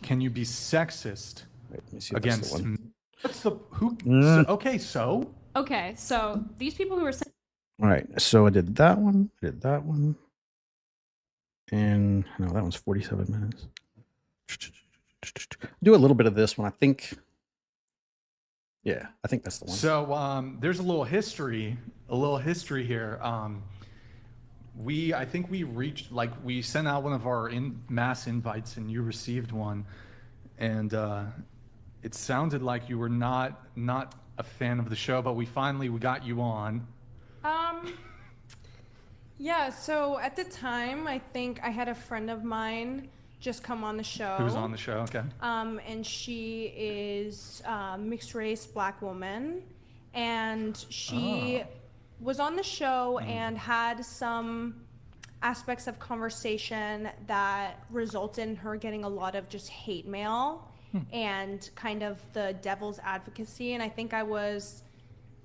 [SPEAKER 2] Can you be sexist
[SPEAKER 1] Wait, let me see if that's the
[SPEAKER 2] against?
[SPEAKER 1] one.
[SPEAKER 2] What's the who? Okay, so
[SPEAKER 6] Okay, so these people who are
[SPEAKER 1] All right, so I did that one. And no, that one's 47 minutes. Do a little bit of this one. I think that's the one.
[SPEAKER 2] So there's a little history here. I think we reached, like, we sent out one of our mass invites and you received one, and it sounded like you were not a fan of the show, but we got you on.
[SPEAKER 3] Yeah, so at the time, I think I had a friend of mine just come on the show.
[SPEAKER 2] Who's on the show? Okay.
[SPEAKER 3] And she is mixed race black woman, and she was on the show and had some aspects of conversation that resulted in her getting a lot of just hate mail and kind of the devil's advocacy. And I think I was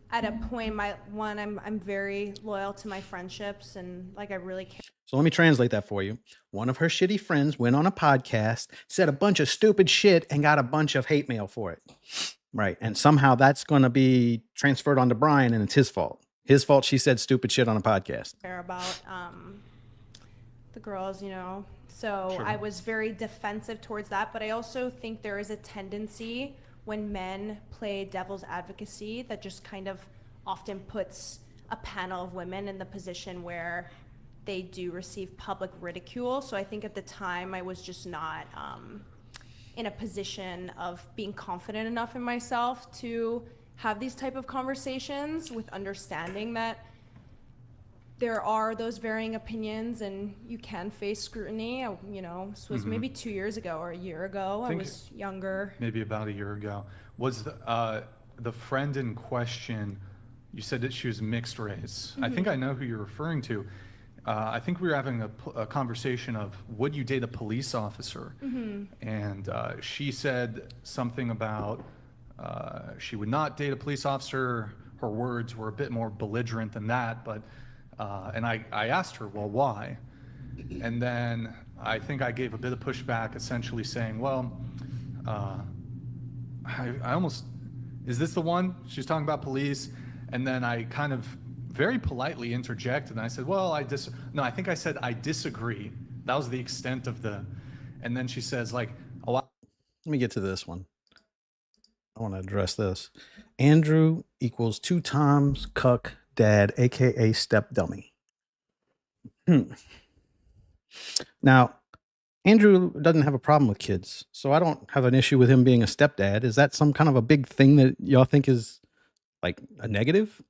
[SPEAKER 3] at a point, I'm very loyal to my friendships, and like I really care.
[SPEAKER 1] So let me translate that for you. One of her shitty friends went on a podcast, said a bunch of stupid shit, and got a bunch of hate mail for it. Right. And somehow that's going to be transferred onto Brian, and it's his fault. His fault she said stupid shit on a podcast.
[SPEAKER 3] Care about the girls, you know. So
[SPEAKER 2] Sure.
[SPEAKER 3] I was very defensive towards that, but I also think there is a tendency when men play devil's advocacy that just kind of often puts a panel of women in the position where they do receive public ridicule. So I think at the time I was just not in a position of being confident enough in myself to have these type of conversations with understanding that there are those varying opinions and you can face scrutiny. You know, this was maybe 2 years ago or a year ago. I was younger.
[SPEAKER 2] Maybe about a year ago. Was the friend in question, you said that she was mixed race. I think I know who you're referring to. I think we were having a conversation of, would you date a police officer? And she said something about she would not date a police officer. Her words were a bit more belligerent than that, but and I asked her, well, why? And then I think I gave a bit of pushback, essentially saying, well, I almost, is this the one? She's talking about police. And then I kind of very politely interjected, and I said, well, I think I said I disagree. That was the extent of and then she says, like, oh,
[SPEAKER 1] Let me get to this one. I want to address this. Andrew equals 2 times cuck dad, aka step dummy. Now, Andrew doesn't have a problem with kids, so I don't have an issue with him being a stepdad. Is that some kind of a big thing that y'all think is like a negative?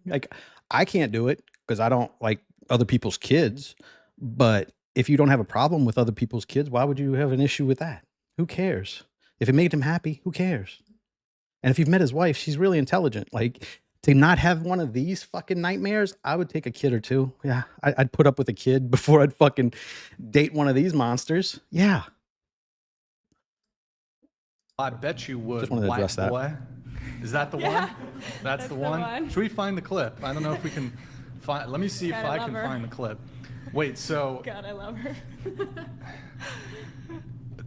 [SPEAKER 1] Like, I can't do it because I don't like other people's kids. But if you don't have a problem with other people's kids, why would you have an issue with that? Who cares? If it made him happy, who cares? And if you've met his wife, she's really intelligent. Like, to not have one of these fucking nightmares, I would take a kid or two. Yeah, I'd put up with a kid before I'd fucking date one of these monsters. Yeah.
[SPEAKER 2] I bet you would.
[SPEAKER 1] Just wanted to address that.
[SPEAKER 2] Boy. Is that the one? That's the
[SPEAKER 6] the
[SPEAKER 2] one?
[SPEAKER 6] one.
[SPEAKER 2] Should we find the clip? I don't know if we can find, let me see if
[SPEAKER 6] God, I
[SPEAKER 2] I
[SPEAKER 6] love
[SPEAKER 2] can
[SPEAKER 6] her.
[SPEAKER 2] find the clip. Wait, so
[SPEAKER 6] God, I love her.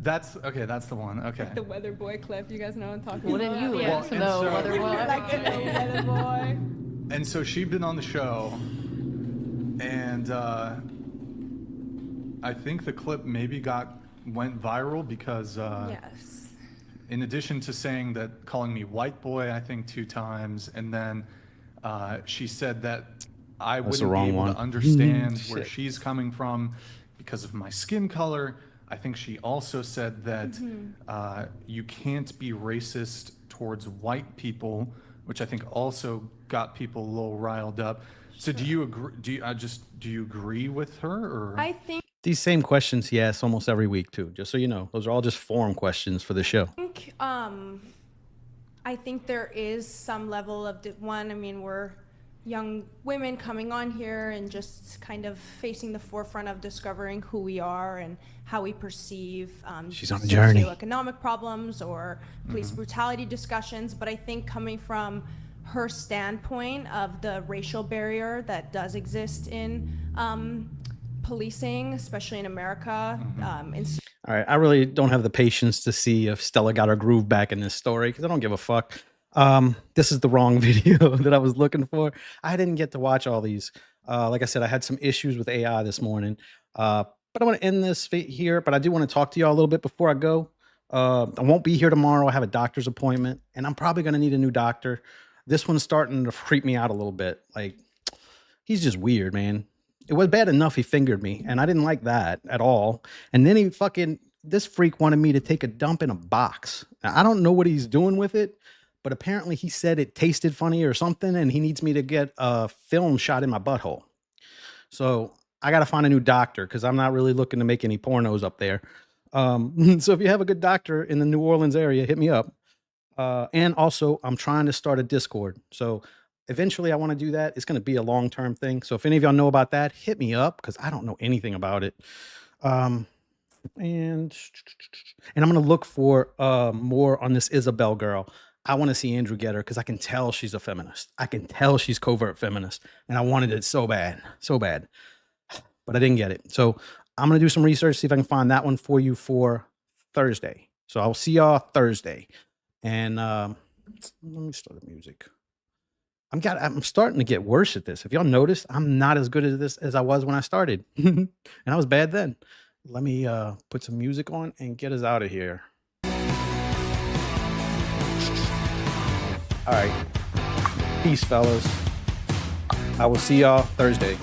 [SPEAKER 2] that's the one. Okay.
[SPEAKER 6] The weather boy clip. You guys know what I'm talking
[SPEAKER 5] Wouldn't
[SPEAKER 6] about?
[SPEAKER 5] you
[SPEAKER 2] Well,
[SPEAKER 5] like to
[SPEAKER 2] and
[SPEAKER 5] know
[SPEAKER 2] so-
[SPEAKER 5] whether
[SPEAKER 6] Weather boy.
[SPEAKER 2] And so she'd been on the show, and I think the clip maybe went viral because
[SPEAKER 3] Yes.
[SPEAKER 2] in addition to saying that, calling me white boy, I think 2 times, and then she said that I
[SPEAKER 1] That's the
[SPEAKER 2] wouldn't be
[SPEAKER 1] wrong
[SPEAKER 2] able
[SPEAKER 1] one.
[SPEAKER 2] to understand where
[SPEAKER 1] Shit.
[SPEAKER 2] she's coming from because of my skin color. I think she also said that you can't be racist towards white people, which I think also got people a little riled up. So do you agree? Do you agree with her, or?
[SPEAKER 3] I think
[SPEAKER 1] These same questions he asks almost every week too, just so you know. Those are all just forum questions for the show.
[SPEAKER 3] I think there is some level of one. I mean, we're young women coming on here and just kind of facing the forefront of discovering who we are and how we perceive
[SPEAKER 1] She's on a journey.
[SPEAKER 3] socioeconomic problems or police brutality discussions. But I think coming from her standpoint of the racial barrier that does exist in policing, especially in America,
[SPEAKER 1] All right, I really don't have the patience to see if Stella got her groove back in this story because I don't give a fuck. This is the wrong video that I was looking for. I didn't get to watch all these. Like I said, I had some issues with AI this morning. But I want to end this here, but I do want to talk to y'all a little bit before I go. I won't be here tomorrow. I have a doctor's appointment, and I'm probably going to need a new doctor. This one's starting to freak me out a little bit. Like, he's just weird, man. It was bad enough he fingered me, and I didn't like that at all. And then this freak wanted me to take a dump in a box. Now, I don't know what he's doing with it, but apparently he said it tasted funny or something, and he needs me to get a film shot in my butthole. So I got to find a new doctor because I'm not really looking to make any pornos up there. So if you have a good doctor in the New Orleans area, hit me up. And also, I'm trying to start a Discord. So eventually, I want to do that. It's going to be a long-term thing. So if any of y'all know about that, hit me up because I don't know anything about it. And I'm going to look for more on this Isabel girl. I want to see Andrew get her because I can tell she's a feminist. I can tell she's covert feminist. And I wanted it so bad, but I didn't get it. So I'm going to do some research, see if I can find that one for you for Thursday. So I'll see y'all Thursday. And let me start the music. I'm starting to get worse at this. If y'all noticed, I'm not as good at this as I was when I started. And I was bad then. Let me put some music on and get us out of here. All right. Peace, fellas. I will see y'all Thursday.